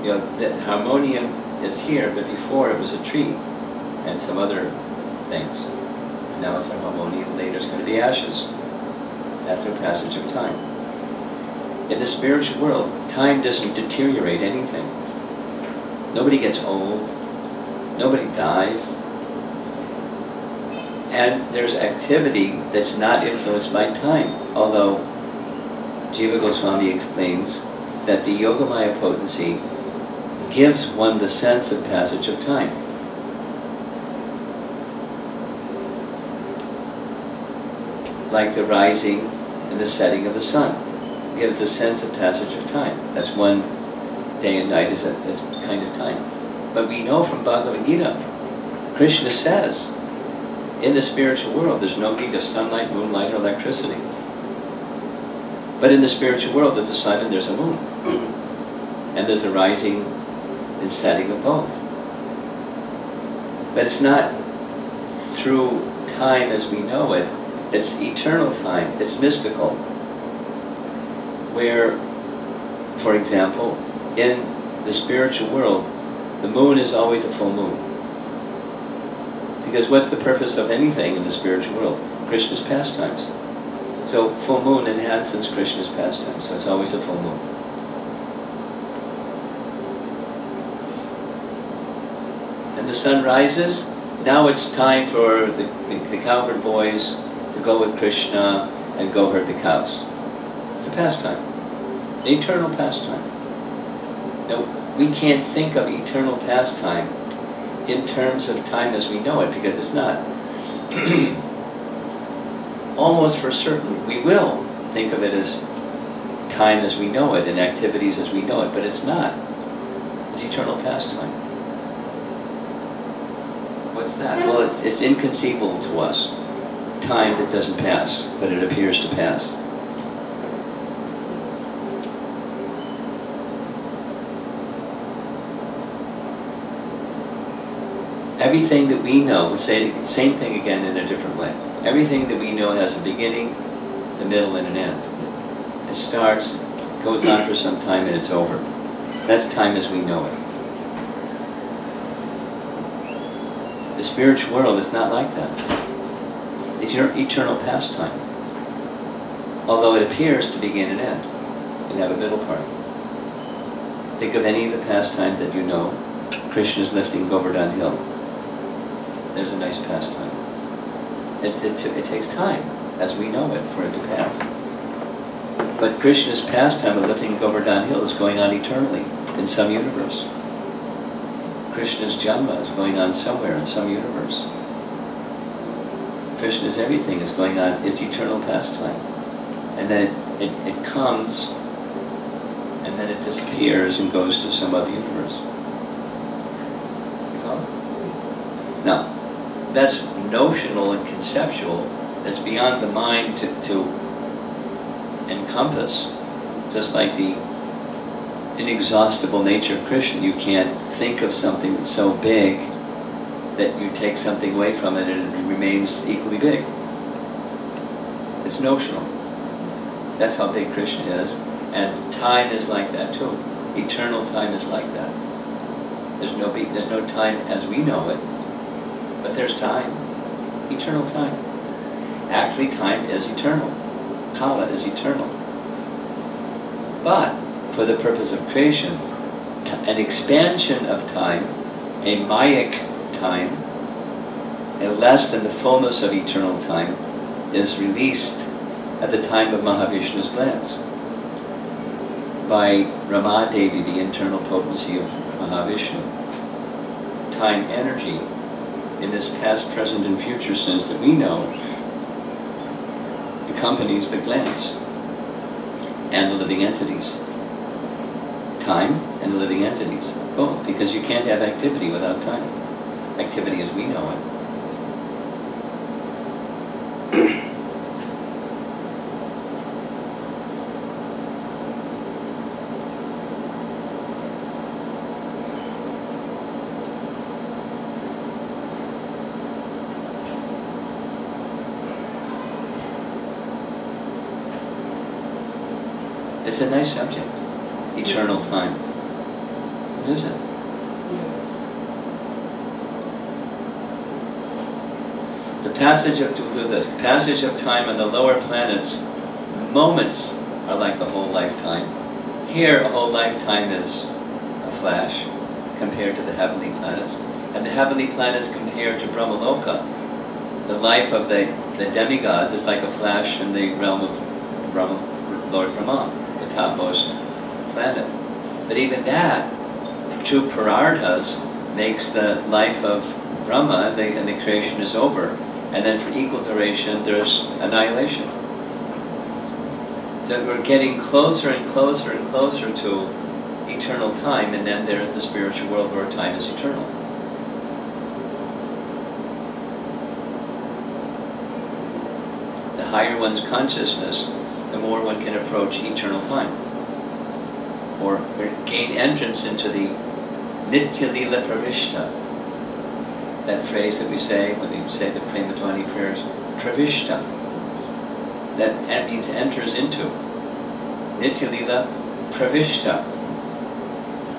You know, the harmonium is here, but before it was a tree and some other things. And now it's a harmonium, later it's going to be ashes after passage of time. In the spiritual world, time doesn't deteriorate anything. Nobody gets old, nobody dies, and there's activity that's not influenced by time. Although Jiva Goswami explains that the Yogamaya potency gives one the sense of passage of time. Like the rising and the setting of the sun gives the sense of passage of time. That's one day and night is a kind of time. But we know from Bhagavad Gita, Krishna says, in the spiritual world there's no need of sunlight, moonlight, or electricity. But in the spiritual world there's a sun and there's a moon. And there's a rising and setting of both. But it's not through time as we know it, it's eternal time, it's mystical. Where, for example, in the spiritual world, the moon is always a full moon. Because what's the purpose of anything in the spiritual world? Krishna's pastimes. So full moon enhances Krishna's pastimes, so it's always a full moon. And the sun rises, now it's time for the cowherd boys to go with Krishna and go herd the cows. It's a pastime, an eternal pastime. Now, we can't think of eternal pastime in terms of time as we know it, because it's not. Almost for certain, we will think of it as time as we know it and activities as we know it, but it's not. It's eternal pastime. What's that? Well, it's inconceivable to us. Time that doesn't pass, but it appears to pass. Everything that we know, we'll say the same thing again in a different way. Everything that we know has a beginning, a middle, and an end. It starts, goes on for some time, and it's over. That's time as we know it. The spiritual world is not like that. It's your eternal pastime. Although it appears to begin and end, and have a middle part. Think of any of the pastimes that you know. Krishna's lifting Govardhan Hill. There's a nice pastime. It takes time, as we know it, for it to pass. But Krishna's pastime of lifting Govardhan Hill is going on eternally, in some universe. Krishna's Janma is going on somewhere in some universe. Krishna's everything is going on, it's eternal pastime. And then it comes, and then it disappears and goes to some other universe. You follow? Now, that's notional and conceptual. That's beyond the mind to encompass. Just like the inexhaustible nature of Krishna, you can't think of something that's so big that you take something away from it and it remains equally big. It's notional. That's how big Krishna is. And time is like that too. Eternal time is like that. There's no time as we know it. But there's time, eternal time. Actually, time is eternal. Kala is eternal. But for the purpose of creation, an expansion of time, a Mayic time, and less than the fullness of eternal time, is released at the time of Mahavishnu's glance by Ramadevi, the internal potency of Mahavishnu. Time energy in this past, present, and future sense that we know accompanies the glance and the living entities. Time and the living entities, both, because you can't have activity without time. Activity as we know it. It's a nice subject, eternal time. What is it? The passage of time on the lower planets, moments are like a whole lifetime. Here, a whole lifetime is a flash compared to the heavenly planets. And the heavenly planets compared to Brahmaloka, the life of the demigods is like a flash in the realm of Lord Brahma, the topmost planet. But even that, true pararthas, makes the life of Brahma, and the creation is over. And then for equal duration, there's annihilation. So we're getting closer and closer and closer to eternal time, and then there's the spiritual world where time is eternal. The higher one's consciousness, the more one can approach eternal time. Or gain entrance into the Nitya Lila Pravishta. That phrase that we say when we say the Premadwani prayers, Pravishta. That means enters into. Nitya Lila Pravishta.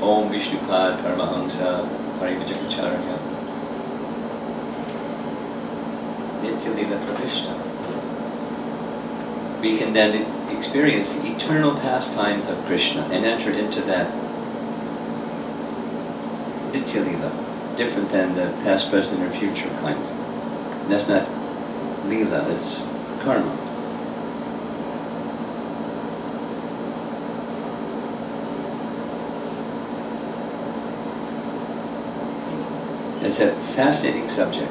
Om Vishnupad Paramahamsa Parivajapacharya. Nitya Lila Pravishta. We can then experience the eternal pastimes of Krishna and enter into that Nitya Lila, different than the past, present, or future kind. And that's not Lila, it's karma. It's a fascinating subject.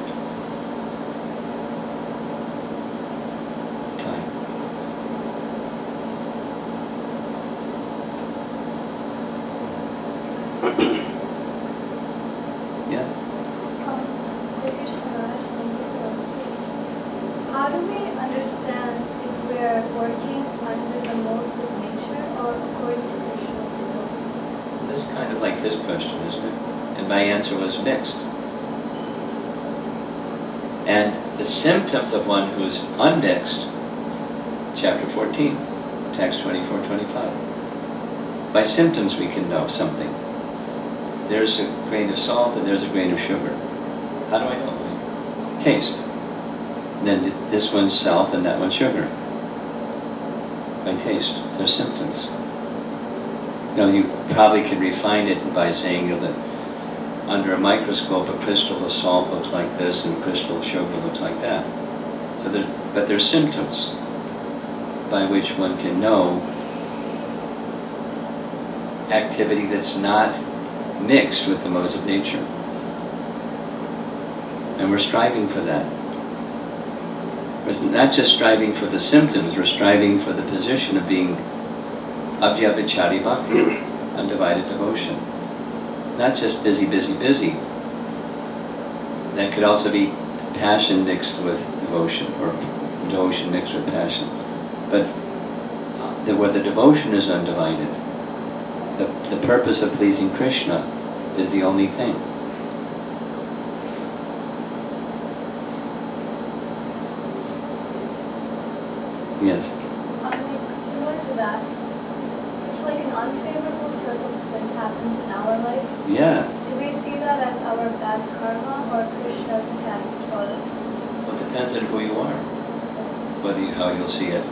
How do we understand if we are working under the modes of nature or according to Krishna's will? This is kind of like his question, isn't it? And my answer was mixed. And the symptoms of one who's unmixed, chapter 14, text 24-25. By symptoms we can know something. There's a grain of salt and there's a grain of sugar. How do I know? Taste. Then this one's salt and that one's sugar. By taste. They're symptoms. You know, you probably could refine it by saying, you know, that under a microscope a crystal of salt looks like this and a crystal of sugar looks like that. So but there's symptoms by which one can know activity that's not mixed with the modes of nature. And we're striving for that. We're not just striving for the symptoms, we're striving for the position of being Abhyavichari Bhakti, undivided devotion. Not just busy, busy, busy. That could also be passion mixed with devotion, or devotion mixed with passion. But where the devotion is undivided, the purpose of pleasing Krishna is the only thing. Yes. Similar to that, if like an unfavorable circumstance happens in our life, Yeah. do we see that as our bad karma or Krishna's test? Or Well, it depends on who you are, how you'll see it.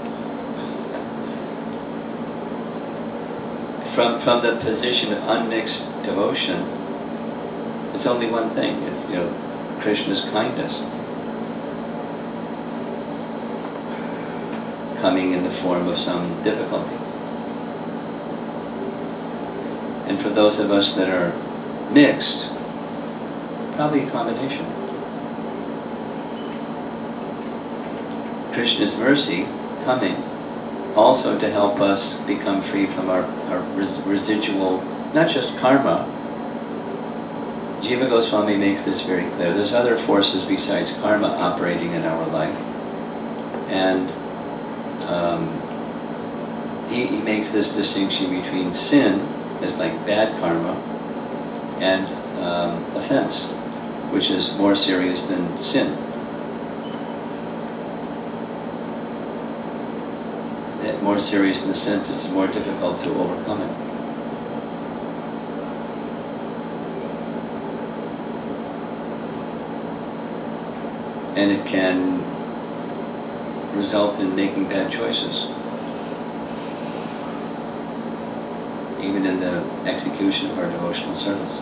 From the position of unmixed devotion, it's only one thing. It's, you know, Krishna's kindness coming in the form of some difficulty. And for those of us that are mixed, probably a combination. Krishna's mercy coming also to help us become free from our residual, not just karma. Jiva Goswami makes this very clear. There's other forces besides karma operating in our life. And he makes this distinction between sin, as like bad karma, and offense, which is more serious than sin. More serious in the sense it's more difficult to overcome it. And it can result in making bad choices, even in the execution of our devotional service.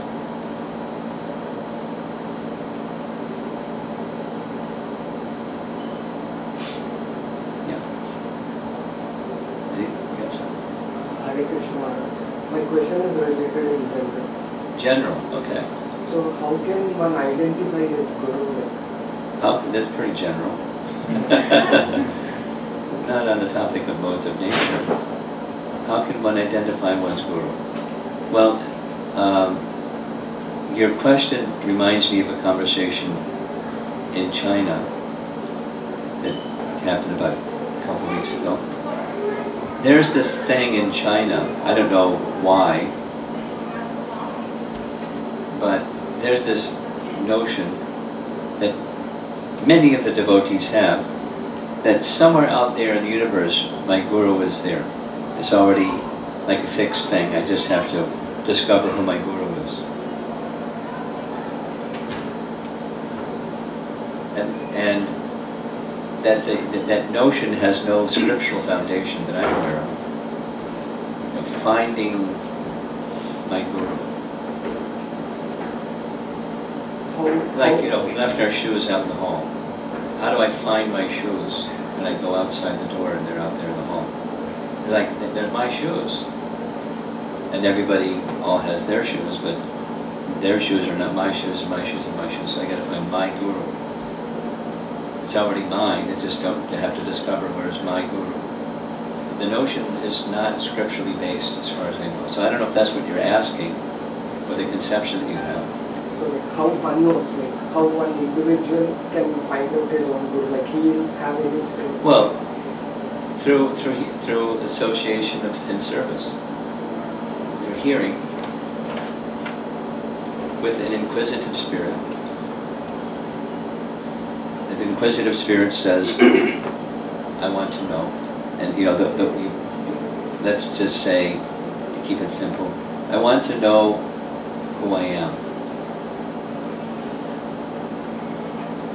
Hare Krishna Maharaj. My question is related in general. General, okay. So how can one identify his guru? That's pretty general. Not on the topic of modes of nature. How can one identify one's guru? Well, your question reminds me of a conversation in China that happened about a couple of weeks ago. There's this thing in China, I don't know why, but there's this notion that many of the devotees have, that somewhere out there in the universe, my guru is there. It's already like a fixed thing. I just have to discover who my guru is. And that notion has no scriptural foundation that I'm aware of. You know, finding my guru. Like, you know, we left our shoes out in the hall. How do I find my shoes when I go outside the door and they're out there in the hall? It's like, they're my shoes. And everybody all has their shoes, but their shoes are not my shoes, and my shoes are my shoes. So I gotta find my guru. It's already mine, I just don't have to discover where's my guru. The notion is not scripturally based as far as I know. So I don't know if that's what you're asking, or the conception that you have. So how one knows, like how one individual can find out his own guru, like he'll have any say? Well, through association and service, through hearing with an inquisitive spirit. The inquisitive spirit says, I want to know. And you know, let's just say, to keep it simple, I want to know who I am.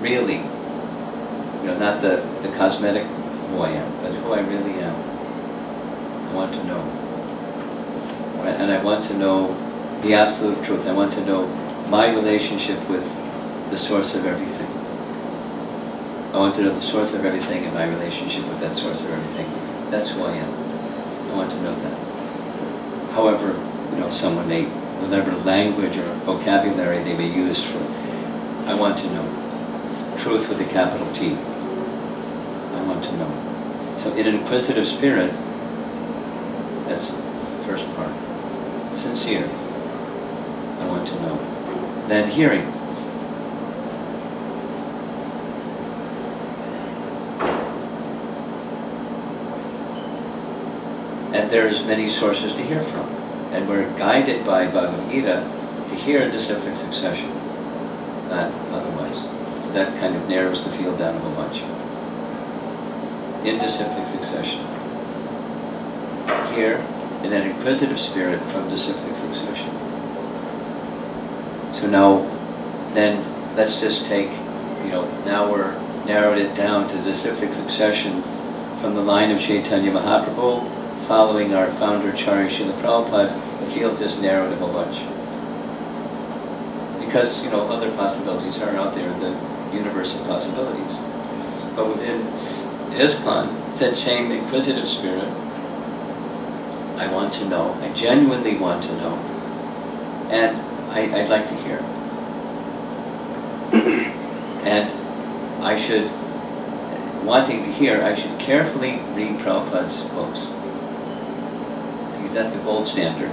Really. You know, not the cosmetic who I am, but who I really am. I want to know. Right? And I want to know the absolute truth. I want to know my relationship with the source of everything. I want to know the source of everything and my relationship with that source of everything. That's who I am. I want to know that. However, you know, someone may, whatever language or vocabulary they may use for, I want to know. Truth with a capital T. I want to know. So in an inquisitive spirit, that's the first part. Sincere. I want to know. Then hearing. And there's many sources to hear from. And we're guided by Bhagavad Gita to hear in disciplic succession, not otherwise. So that kind of narrows the field down a whole bunch. In disciplic succession. Hear in an inquisitive spirit from disciplic succession. So now, then, let's just take, you know, now we're narrowed it down to disciplic succession from the line of Chaitanya Mahaprabhu, following our founder, Acharya Srila Prabhupada. The field just narrowed a whole bunch. Because, you know, other possibilities are out there in the universe of possibilities. But within ISKCON, it's that same inquisitive spirit. I want to know. I genuinely want to know. And I'd like to hear. And I should wanting to hear, I should carefully read Prabhupada's books, because that's the gold standard.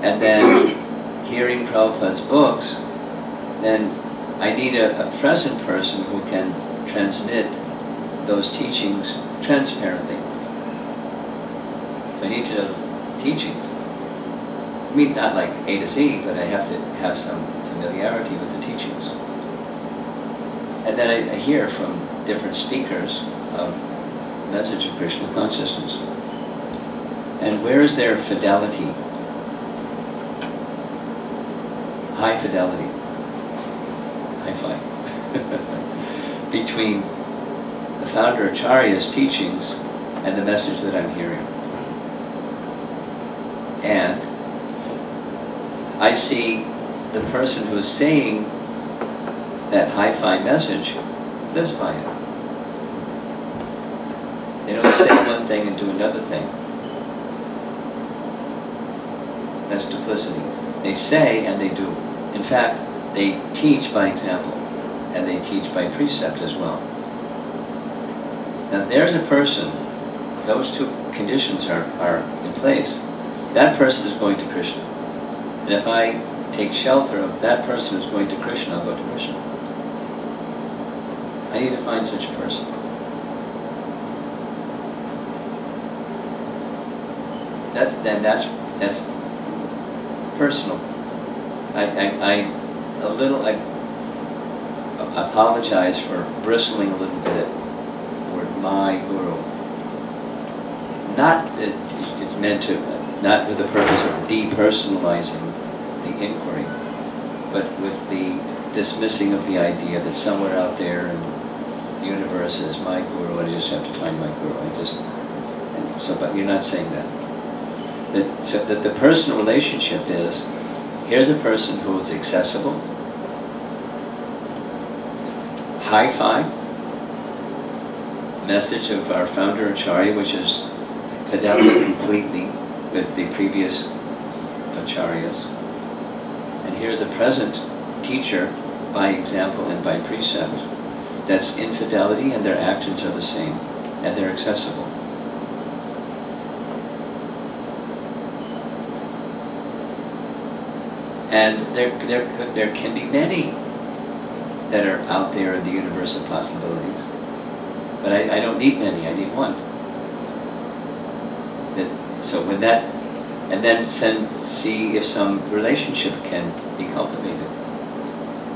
And then, hearing Prabhupada's books, then I need a present person who can transmit those teachings transparently. So I need to know teachings. I mean, not like A to Z, but I have to have some familiarity with the teachings. And then I hear from different speakers of message of Krishna consciousness. And where is their fidelity? High fidelity. High five. Between the founder Acharya's teachings and the message that I'm hearing. And I see the person who is saying that hi-fi message lives by it. They don't say one thing and do another thing. That's duplicity. They say and they do. In fact, they teach by example, and they teach by precept as well. Now there's a person, if those two conditions are in place, that person is going to Krishna. And if I take shelter of that person who's going to Krishna, I'll go to Krishna. I need to find such a person. That's personal. I apologize for bristling a little bit for my guru. Not that it's meant to, not with the purpose of depersonalizing the inquiry, but with the dismissing of the idea that somewhere out there in the universe is my guru, and I just have to find my guru. But you're not saying that. So that the personal relationship is, here's a person who is accessible, hi-fi, message of our founder Acharya, which is fidelity completely with the previous Acharyas. And here's a present teacher by example and by precept that's in fidelity and their actions are the same and they're accessible. And there can be many that are out there in the universe of possibilities. But I don't need many, I need one. So when that, and then see if some relationship can be cultivated.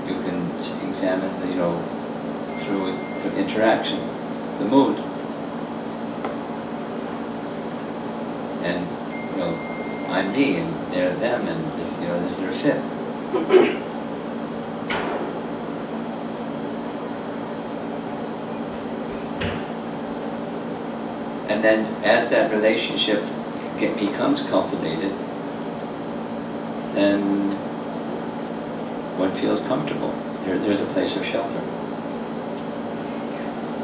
You can examine, through interaction, the mood. And, I'm me and they're them, and is there a fit? And then as that relationship becomes cultivated, then one feels comfortable. There's a place of shelter.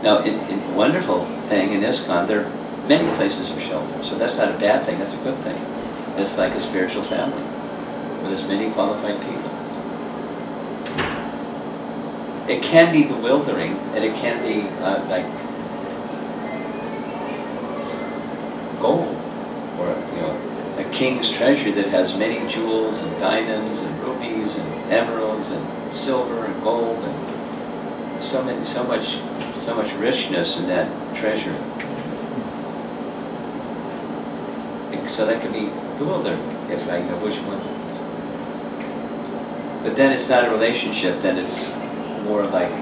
Now, a wonderful thing in ISKCON, there are many places of shelter, so that's not a bad thing, that's a good thing. It's like a spiritual family, where there's many qualified people. It can be bewildering, and it can be like gold, or a king's treasury that has many jewels and diamonds and rubies and emeralds and silver and gold and so much richness in that treasure. So that can be bewildering if I know which one. But then it's not a relationship, then it's more like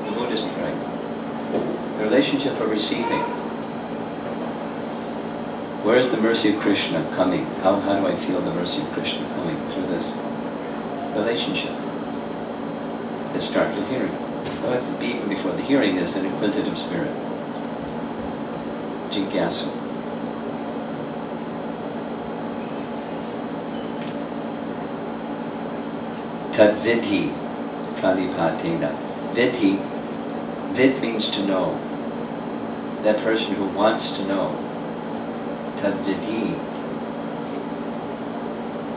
the Buddhist right. The relationship of receiving. Where is the mercy of Krishna coming? How do I feel the mercy of Krishna coming through this relationship? It starts with hearing. Well, it's even before the hearing is an inquisitive spirit. Jigyasu. Tadvidhi pranipatena. Vidhi, vid means to know. That person who wants to know. Tadvidhi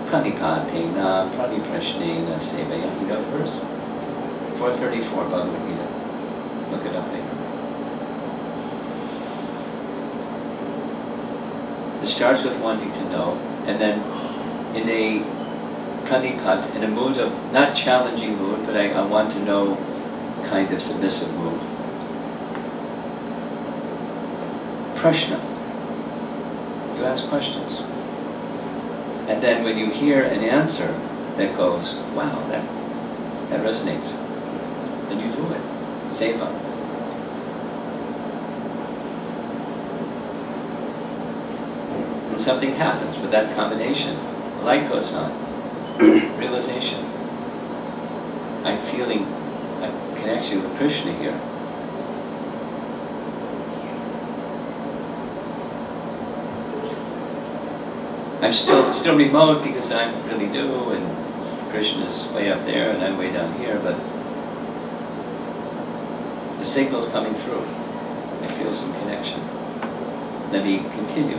pranipatena praniprashnena sevaya. You know the verse? 434 Bhagavad Gita. Look it up later. It starts with wanting to know, and then in a pranipat, in a mood of, not challenging mood, but I want to know kind of submissive mood. Prashna. You ask questions. And then when you hear an answer that goes, wow, that resonates, then you do it. Seva. And something happens with that combination. Light goes on. Realization. I'm feeling a connection with Krishna here. I'm still remote because I'm really new and Krishna's way up there and I'm way down here, but the signal's coming through. I feel some connection. Let me continue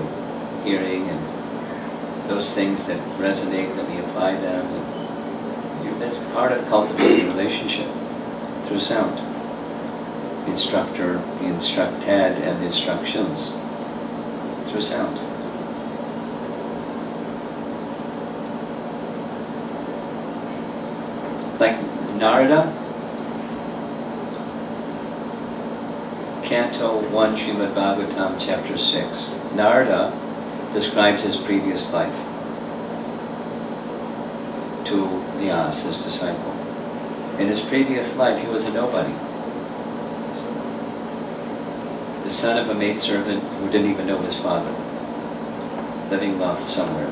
hearing and those things that resonate, let me apply them. And that's part of cultivating a relationship through sound. The instructor, the instructed, and the instructions through sound. Like Narada, Canto 1, Srimad Bhagavatam, Chapter 6. Narada describes his previous life to Vyasa, his disciple. In his previous life, he was a nobody. The son of a maidservant who didn't even know his father, living off somewhere.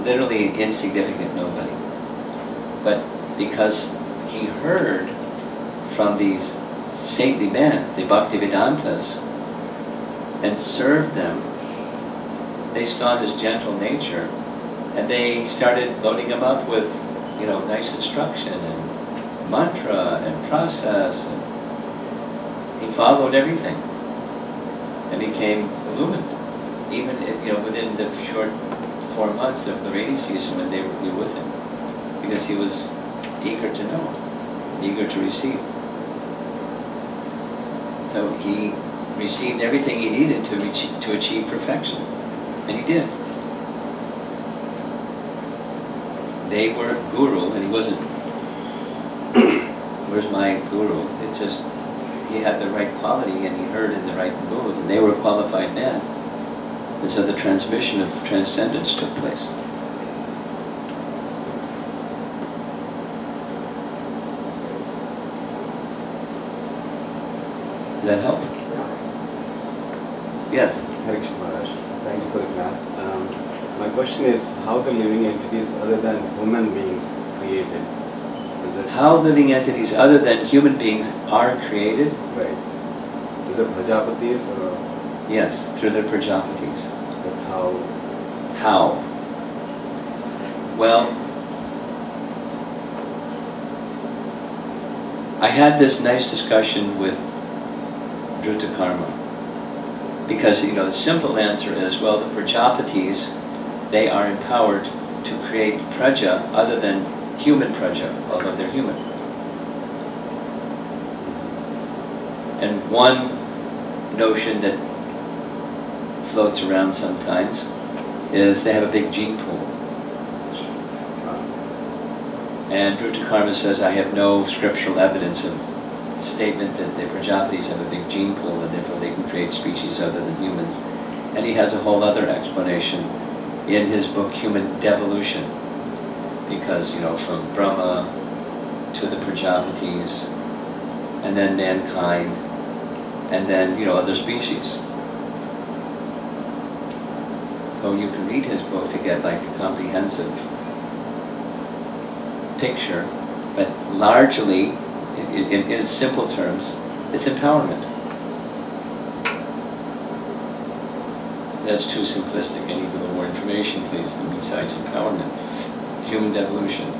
Literally an insignificant nobody. But because he heard from these saintly men, the Bhaktivedantas, and served them, they saw his gentle nature, and they started loading him up with, nice instruction and mantra and process, and he followed everything and became illumined. Even within the short 4 months of the rainy season when they were with him, because he was eager to know, eager to receive. So he received everything he needed to achieve perfection, and he did. They were guru, and he wasn't. Where's my guru? It just, he had the right quality, and he heard in the right mood, and they were qualified men. And so the transmission of transcendence took place. Does that help? Yes? Hare Krishna Maharaj, thank you for the class. My question is, how the living entities other than human beings created? How living entities other than human beings are created? Right. Is it Prajapatis or? Yes, through the Prajapatis. But how? How? Well, I had this nice discussion with Dhruta Karma. Because, the simple answer is, well, the Prajapatis, they are empowered to create praja other than human praja, although they're human. And one notion that floats around sometimes is they have a big gene pool. And Dhruta Karma says, I have no scriptural evidence of statement that the Prajapatis have a big gene pool and therefore they can create species other than humans. And he has a whole other explanation in his book, Human Devolution. Because, from Brahma to the Prajapatis, and then mankind, and then, other species. So you can read his book to get like a comprehensive picture, but largely, in simple terms, it's empowerment. That's too simplistic. I need a little more information, please, besides empowerment. Human devolution.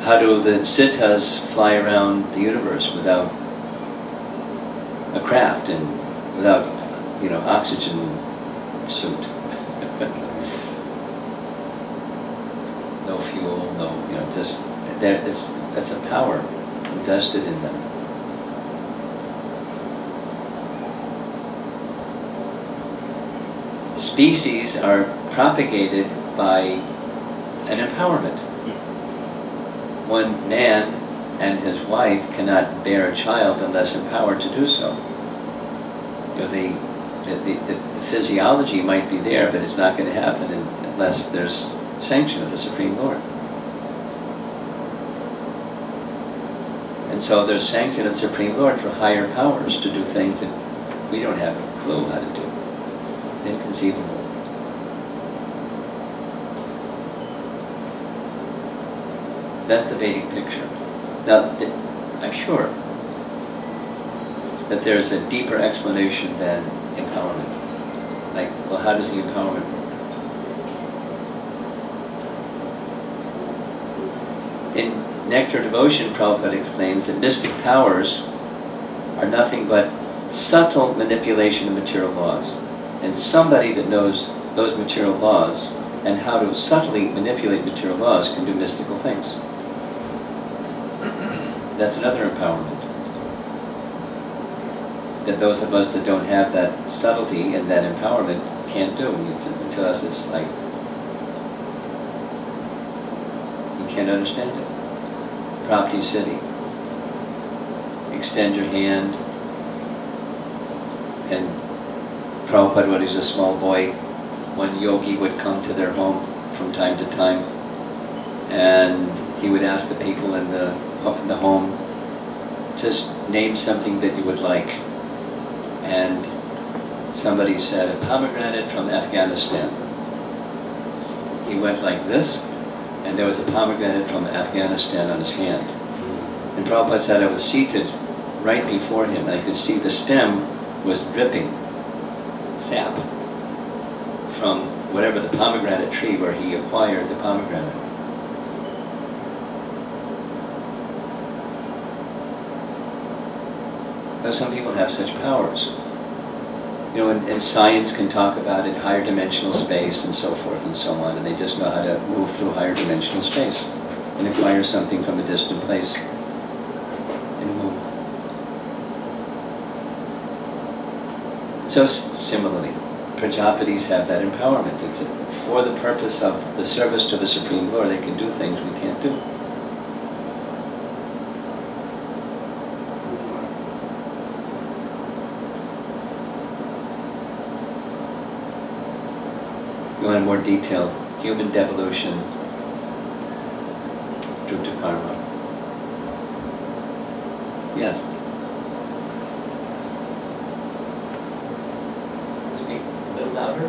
How do the siddhas fly around the universe without a craft and without, oxygen suit? fuel, no, just it's a power invested in them. Species are propagated by an empowerment. One man and his wife cannot bear a child unless empowered to do so. The physiology might be there, but it's not going to happen unless there's sanction of the Supreme Lord. And so there's sanction of the Supreme Lord for higher powers to do things that we don't have a clue how to do. Inconceivable. That's the Vedic picture. Now, I'm sure that there's a deeper explanation than empowerment. Like, well, how does the empowerment work? In Nectar Devotion, Prabhupada explains that mystic powers are nothing but subtle manipulation of material laws. And somebody that knows those material laws and how to subtly manipulate material laws can do mystical things. That's another empowerment. That those of us that don't have that subtlety and that empowerment can't do. To us it's like, you can't understand it. Prapti Siddhi. Extend your hand. And Prabhupada, when he was a small boy, one yogi would come to their home from time to time, and he would ask the people in the home, just name something that you would like. And somebody said, a pomegranate from Afghanistan. He went like this, and there was a pomegranate from Afghanistan on his hand. And Prabhupada said, I was seated right before him, and I could see the stem was dripping sap from whatever the pomegranate tree where he acquired the pomegranate. Now, some people have such powers. And science can talk about it, higher dimensional space and so forth and so on, and they just know how to move through higher dimensional space and acquire something from a distant place in a moment. So similarly, Prajapatis have that empowerment. It's for the purpose of the service to the Supreme Lord, they can do things we can't do. You want a more detailed human devolution, Drupta Karma. Yes? Speak a little louder.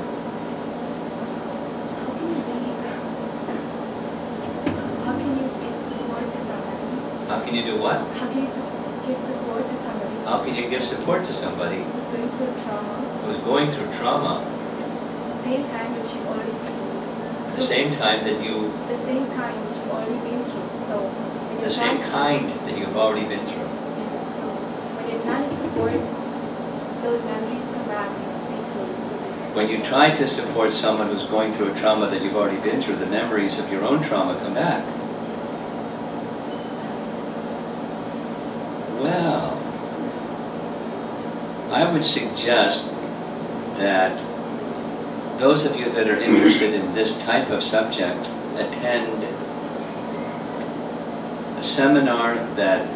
How can you give support to somebody? How can you do what? How can you give support to somebody? How can you give support to somebody who's going through trauma? who's going through trauma The same time which you've already been. the same time that you... The same kind which you've already been through. So when The same kind that you've already been through. So when you're trying to support, those memories come back and it's painful. So When you try to support someone who's going through a trauma that you've already been through, the memories of your own trauma come back. Well, I would suggest that those of you that are interested in this type of subject attend a seminar that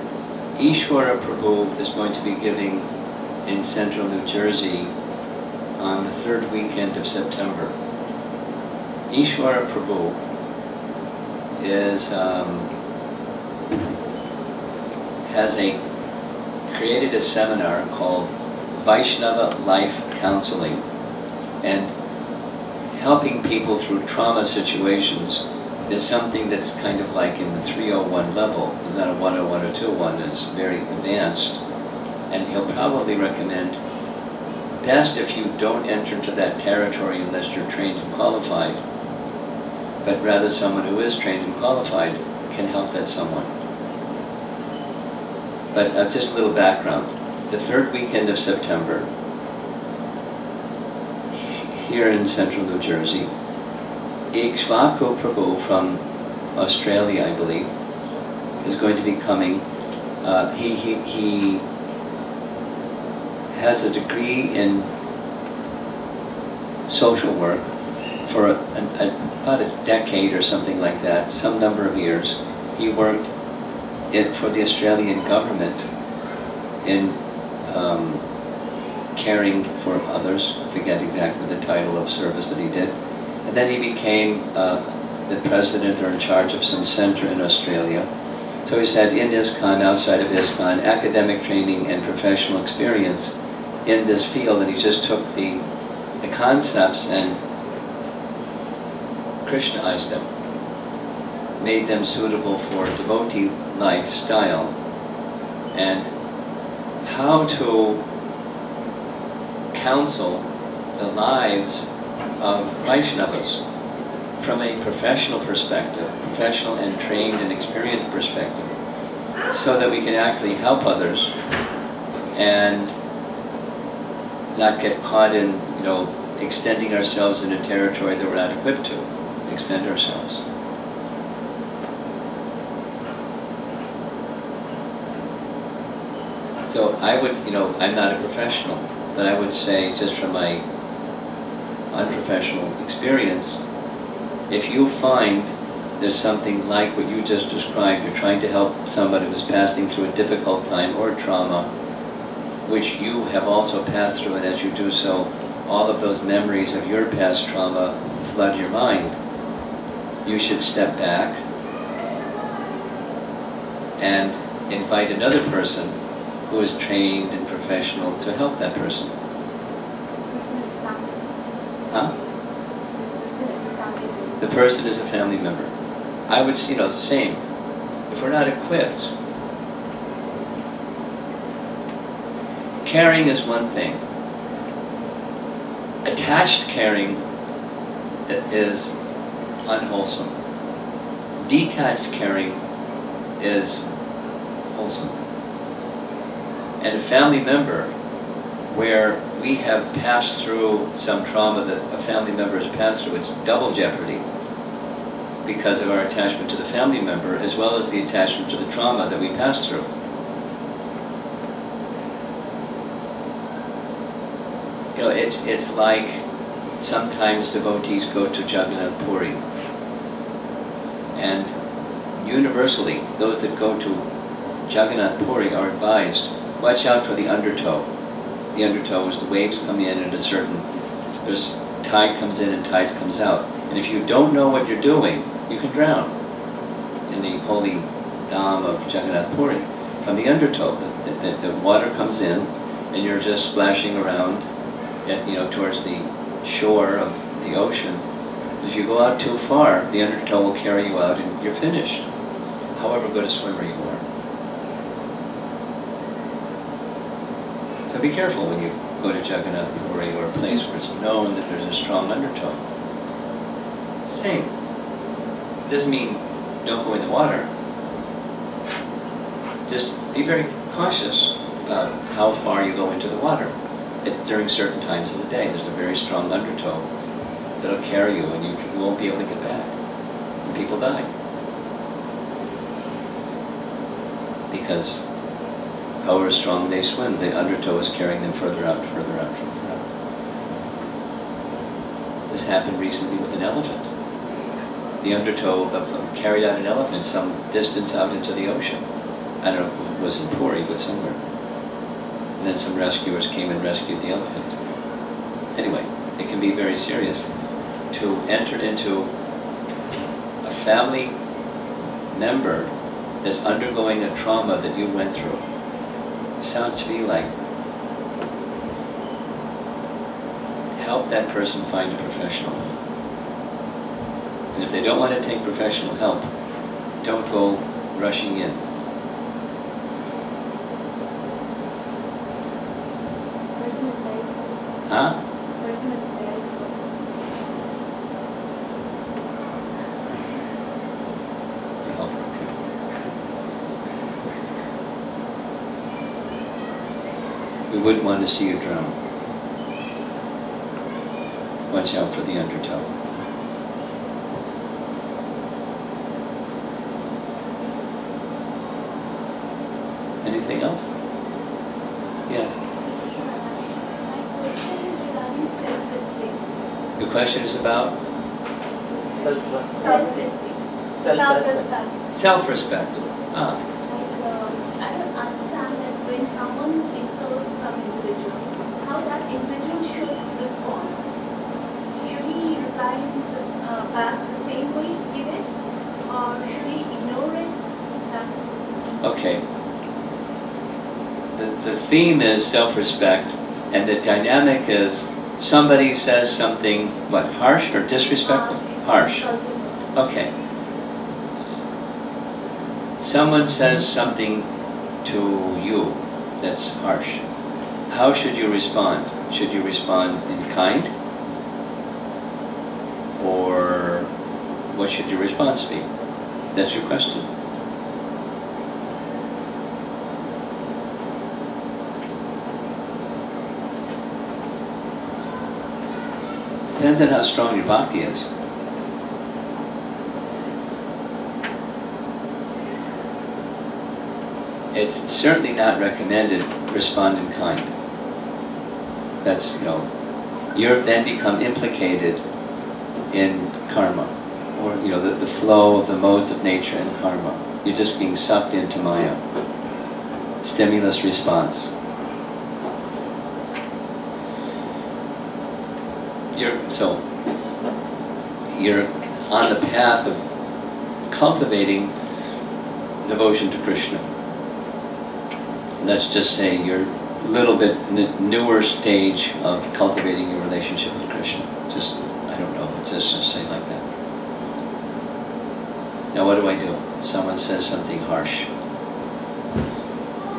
Ishwara Prabhu is going to be giving in central New Jersey on the 3rd weekend of September. Ishwara Prabhu is created a seminar called Vaishnava Life Counseling, and helping people through trauma situations is something that's kind of like in the 301 level. It's not a 101 or 201, it's very advanced. And he'll probably recommend best if you don't enter into that territory unless you're trained and qualified, but rather someone who is trained and qualified can help that someone. But just a little background. The 3rd weekend of September, here in central New Jersey, Ikshvaku Prabhu from Australia, I believe, is going to be coming. He has a degree in social work for about a decade or something like that, some number of years. He worked for the Australian government in caring for others. I forget exactly the title of service that he did. And then he became the president or in charge of some center in Australia. So he's had in ISKCON, outside of ISKCON, academic training and professional experience in this field, and he just took the concepts and Krishnaized them, made them suitable for devotee lifestyle, and how to counsel the lives of Vaishnavas from a professional perspective, professional and trained and experienced perspective, so that we can actually help others and not get caught in, extending ourselves in a territory that we're not equipped to extend ourselves. So I would, I'm not a professional, but I would say, just from my unprofessional experience, if you find there's something like what you just described, you're trying to help somebody who's passing through a difficult time or trauma, which you have also passed through, and as you do so, all of those memories of your past trauma flood your mind, you should step back and invite another person who is trained and professional to help that person. This person is a family. Huh? This person is a family member. The person is a family member. I would, same. If we're not equipped, caring is one thing. Attached caring is unwholesome. Detached caring is wholesome. And a family member where we have passed through some trauma that a family member has passed through, it's double jeopardy because of our attachment to the family member as well as the attachment to the trauma that we passed through. It's like sometimes devotees go to Jagannath Puri, and universally those that go to Jagannath Puri are advised, watch out for the undertow. The undertow is the waves come in at a certain, there's tide comes in and tide comes out. And if you don't know what you're doing, you can drown in the holy dham of Jagannath Puri. From the undertow, the water comes in and you're just splashing around towards the shore of the ocean. If you go out too far, the undertow will carry you out and you're finished, however good a swimmer you are. So be careful when you go to Jagannath Puri or a place where it's known that there's a strong undertow. Same. Doesn't mean don't go in the water. Just be very cautious about how far you go into the water. During certain times of the day, there's a very strong undertow that'll carry you and you won't be able to get back. And people die. Because however strong they swim, the undertow is carrying them further out, further out, further out. This happened recently with an elephant. The undertow carried out an elephant some distance out into the ocean. I don't know if it was in Puri, but somewhere. And then some rescuers came and rescued the elephant. Anyway, it can be very serious to enter into a family member that's undergoing a trauma that you went through. Sounds to me like help that person find a professional. And if they don't want to take professional help, don't go rushing in. Person is very close. Huh? Person is very close. Your helper, okay. We wouldn't want to see you drown. Watch out for the undertow. Anything else? Yes. The question is about Self-respect. self-respect. Ah, I don't understand that when someone insults some individual, how that individual should respond. Should he reply back the same way he did? Or should he ignore it? That is the okay. The theme is self-respect, and the dynamic is somebody says something, what, harsh or disrespectful? Harsh. Okay. Someone says something to you that's harsh. How should you respond? Should you respond in kind? Or what should your response be? That's your question. Depends on how strong your bhakti is. It's certainly not recommended respond in kind. That's, you then become implicated in karma, or the flow of the modes of nature and karma. You're just being sucked into maya. Stimulus response. You're on the path of cultivating devotion to Krishna. Let's just say you're a little bit in the newer stage of cultivating your relationship with Krishna. Just, I don't know, just say like that. Now what do? Someone says something harsh.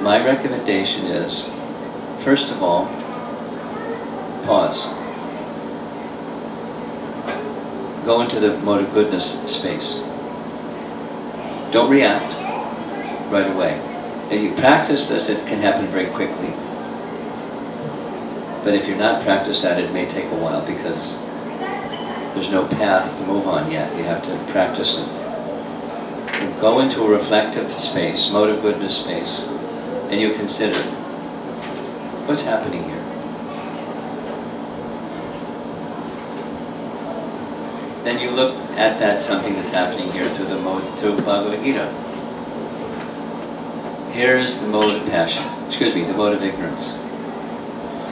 My recommendation is, first of all, pause. Go into the mode of goodness space. Don't react right away. If you practice this, it can happen very quickly. But if you're not practiced at it, it may take a while because there's no path to move on yet. You have to practice it. You go into a reflective space, mode of goodness space, and you consider, what's happening here? Then you look at that something that's happening here through Bhagavad Gita. Here is the mode of passion, the mode of ignorance.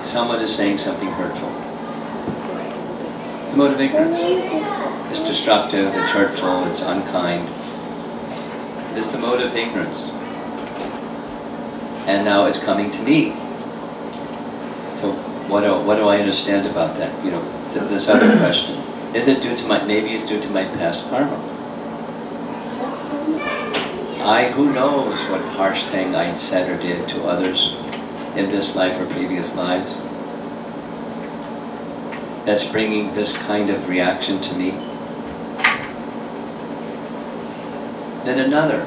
Someone is saying something hurtful. The mode of ignorance. It's destructive, it's hurtful, it's unkind. This is the mode of ignorance. And now it's coming to me. So what do I understand about that? This other question. Is it due to maybe it's due to my past karma? Who knows what harsh thing I said or did to others in this life or previous lives that's bringing this kind of reaction to me. Then another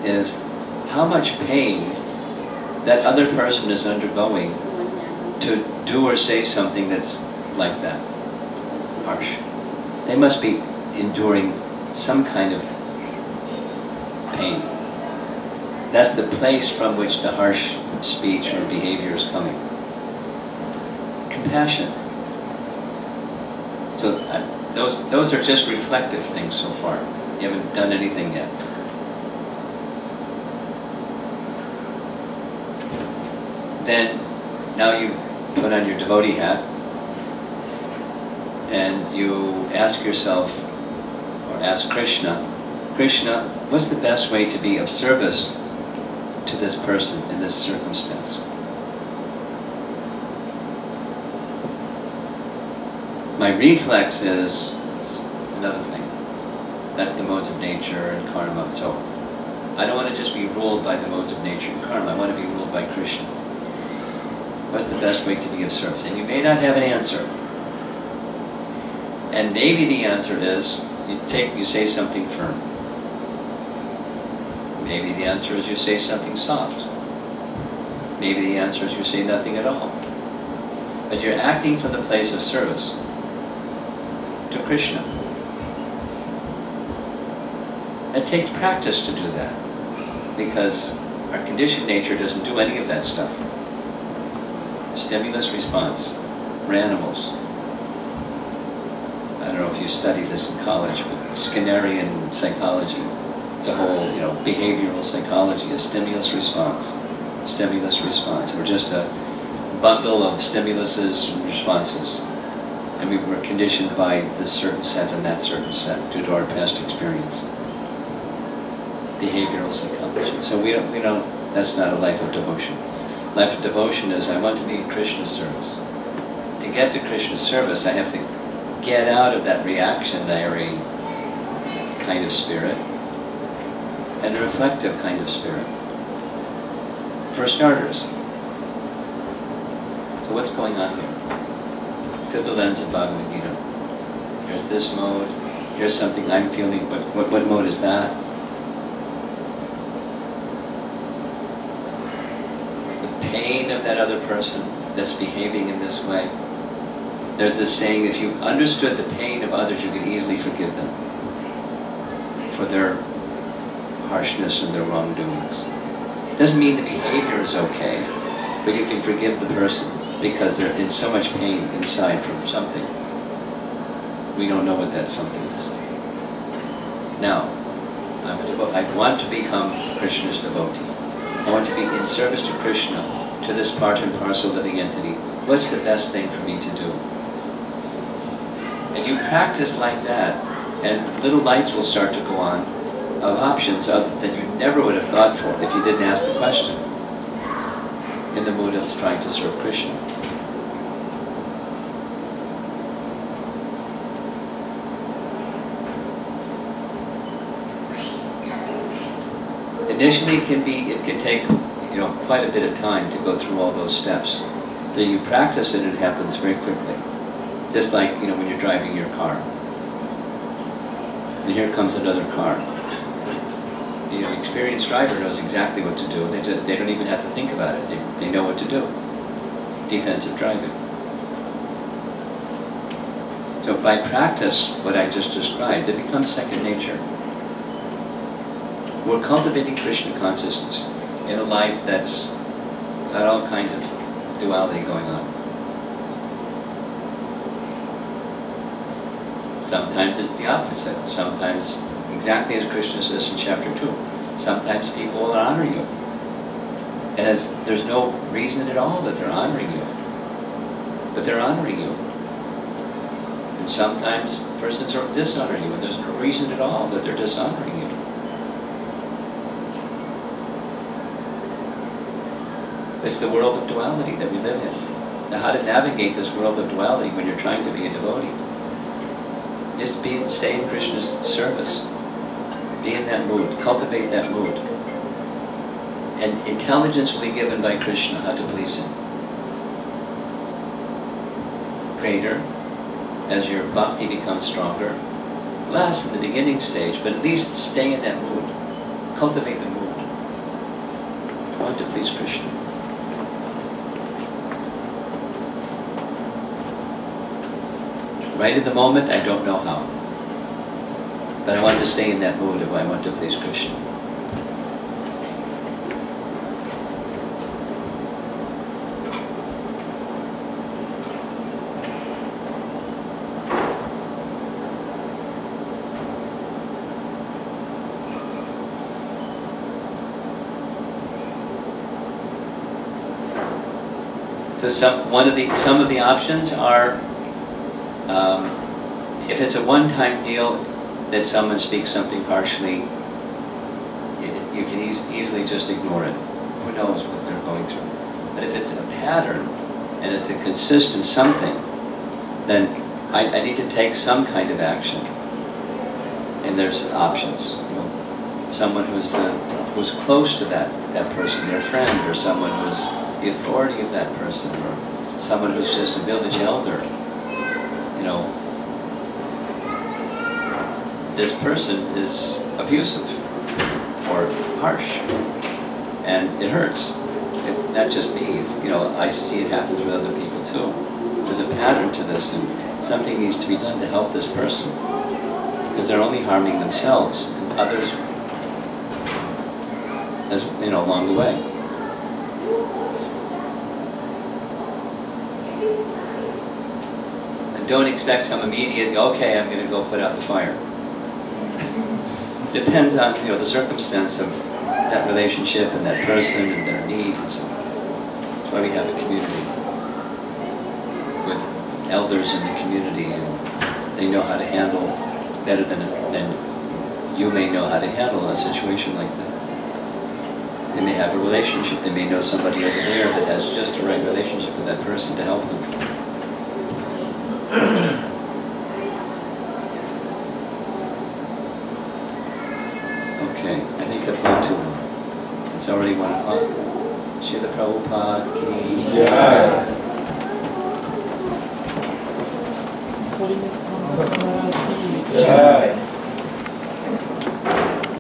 is how much pain that other person is undergoing to do or say something that's like that, harsh. They must be enduring some kind of pain. That's the place from which the harsh speech or behavior is coming. Compassion. So those are just reflective things so far. You haven't done anything yet. Then, now you put on your devotee hat and you ask yourself, or ask Krishna, Krishna, what's the best way to be of service to this person in this circumstance? My reflex is another thing. That's the modes of nature and karma. So I don't want to just be ruled by the modes of nature and karma. I want to be ruled by Krishna. What's the best way to be of service? And you may not have an answer. And maybe the answer is you say something firm. Maybe the answer is you say something soft. Maybe the answer is you say nothing at all. But you're acting from the place of service to Krishna. It takes practice to do that. because our conditioned nature doesn't do any of that stuff. Stimulus response. We're animals. I don't know if you studied this in college, but Skinnerian psychology, it's a whole, behavioral psychology, a stimulus response. Stimulus response. We're just a bundle of stimuluses and responses. And we were conditioned by this certain set and that certain set due to our past experience. Behavioral psychology. So we don't, that's not a life of devotion. Life of devotion is, I want to be in Krishna's service. To get to Krishna's service, I have to get out of that reactionary kind of spirit and a reflective kind of spirit. For starters. So what's going on here? Through the lens of Bhagavad Gita. Here's this mode, here's something I'm feeling, what mode is that? The pain of that other person that's behaving in this way. There's this saying, if you understood the pain of others, you could easily forgive them for their harshness and their wrongdoings. It doesn't mean the behavior is okay, but you can forgive the person because they're in so much pain inside from something. We don't know what that something is. Now, I want to become Krishna's devotee. I want to be in service to Krishna, to this part and parcel living entity. What's the best thing for me to do? And you practice like that, and little lights will start to go on of options other than you never would have thought for if you didn't ask the question in the mood of trying to serve Krishna. Initially, it can take quite a bit of time to go through all those steps. Then you practice it, and it happens very quickly. Just like when you're driving your car, and here comes another car. The experienced driver knows exactly what to do. They don't even have to think about it. They know what to do. Defensive driving. So by practice, what I just described, it becomes second nature. We're cultivating Krishna consciousness in a life that's got all kinds of duality going on. Sometimes it's the opposite. Sometimes, exactly as Krishna says in chapter 2, sometimes people will honor you. And there's no reason at all that they're honoring you. But they're honoring you. And sometimes persons are dishonoring you, and there's no reason at all that they're dishonoring you. It's the world of duality that we live in. Now, how to navigate this world of duality when you're trying to be a devotee is stay in Krishna's service. Be in that mood. Cultivate that mood. And intelligence will be given by Krishna how to please Him. Greater, as your bhakti becomes stronger. Less in the beginning stage, but at least stay in that mood. Cultivate the mood. I want to please Krishna. Right in the moment, I don't know how. But I want to stay in that mood if I want to please Krishna. So some of the options are, if it's a one-time deal that someone speaks something harshly, you can easily just ignore it. Who knows what they're going through? But if it's a pattern and it's a consistent something, then I need to take some kind of action. And there's options. Someone who's close to that person, their friend, or someone who's the authority of that person, or someone who's just a village elder. This person is abusive or harsh, and it hurts. It's not just me. I see it happens with other people too. There's a pattern to this, and something needs to be done to help this person, because they're only harming themselves and others. as you know, along the way. And don't expect some immediate, okay, I'm going to go put out the fire. Depends on, you know, the circumstance of that relationship and that person and their need and so on. That's why we have a community with elders in the community, and they know how to handle better than you may know how to handle a situation like that. They may have a relationship, they may know somebody over there that has just the right relationship with that person to help them. Okay, I think I've gone to him. It's already 1 o'clock. Srila Prabhupada ki jai. Sorry, Miss Thomas Maharaj ki jai.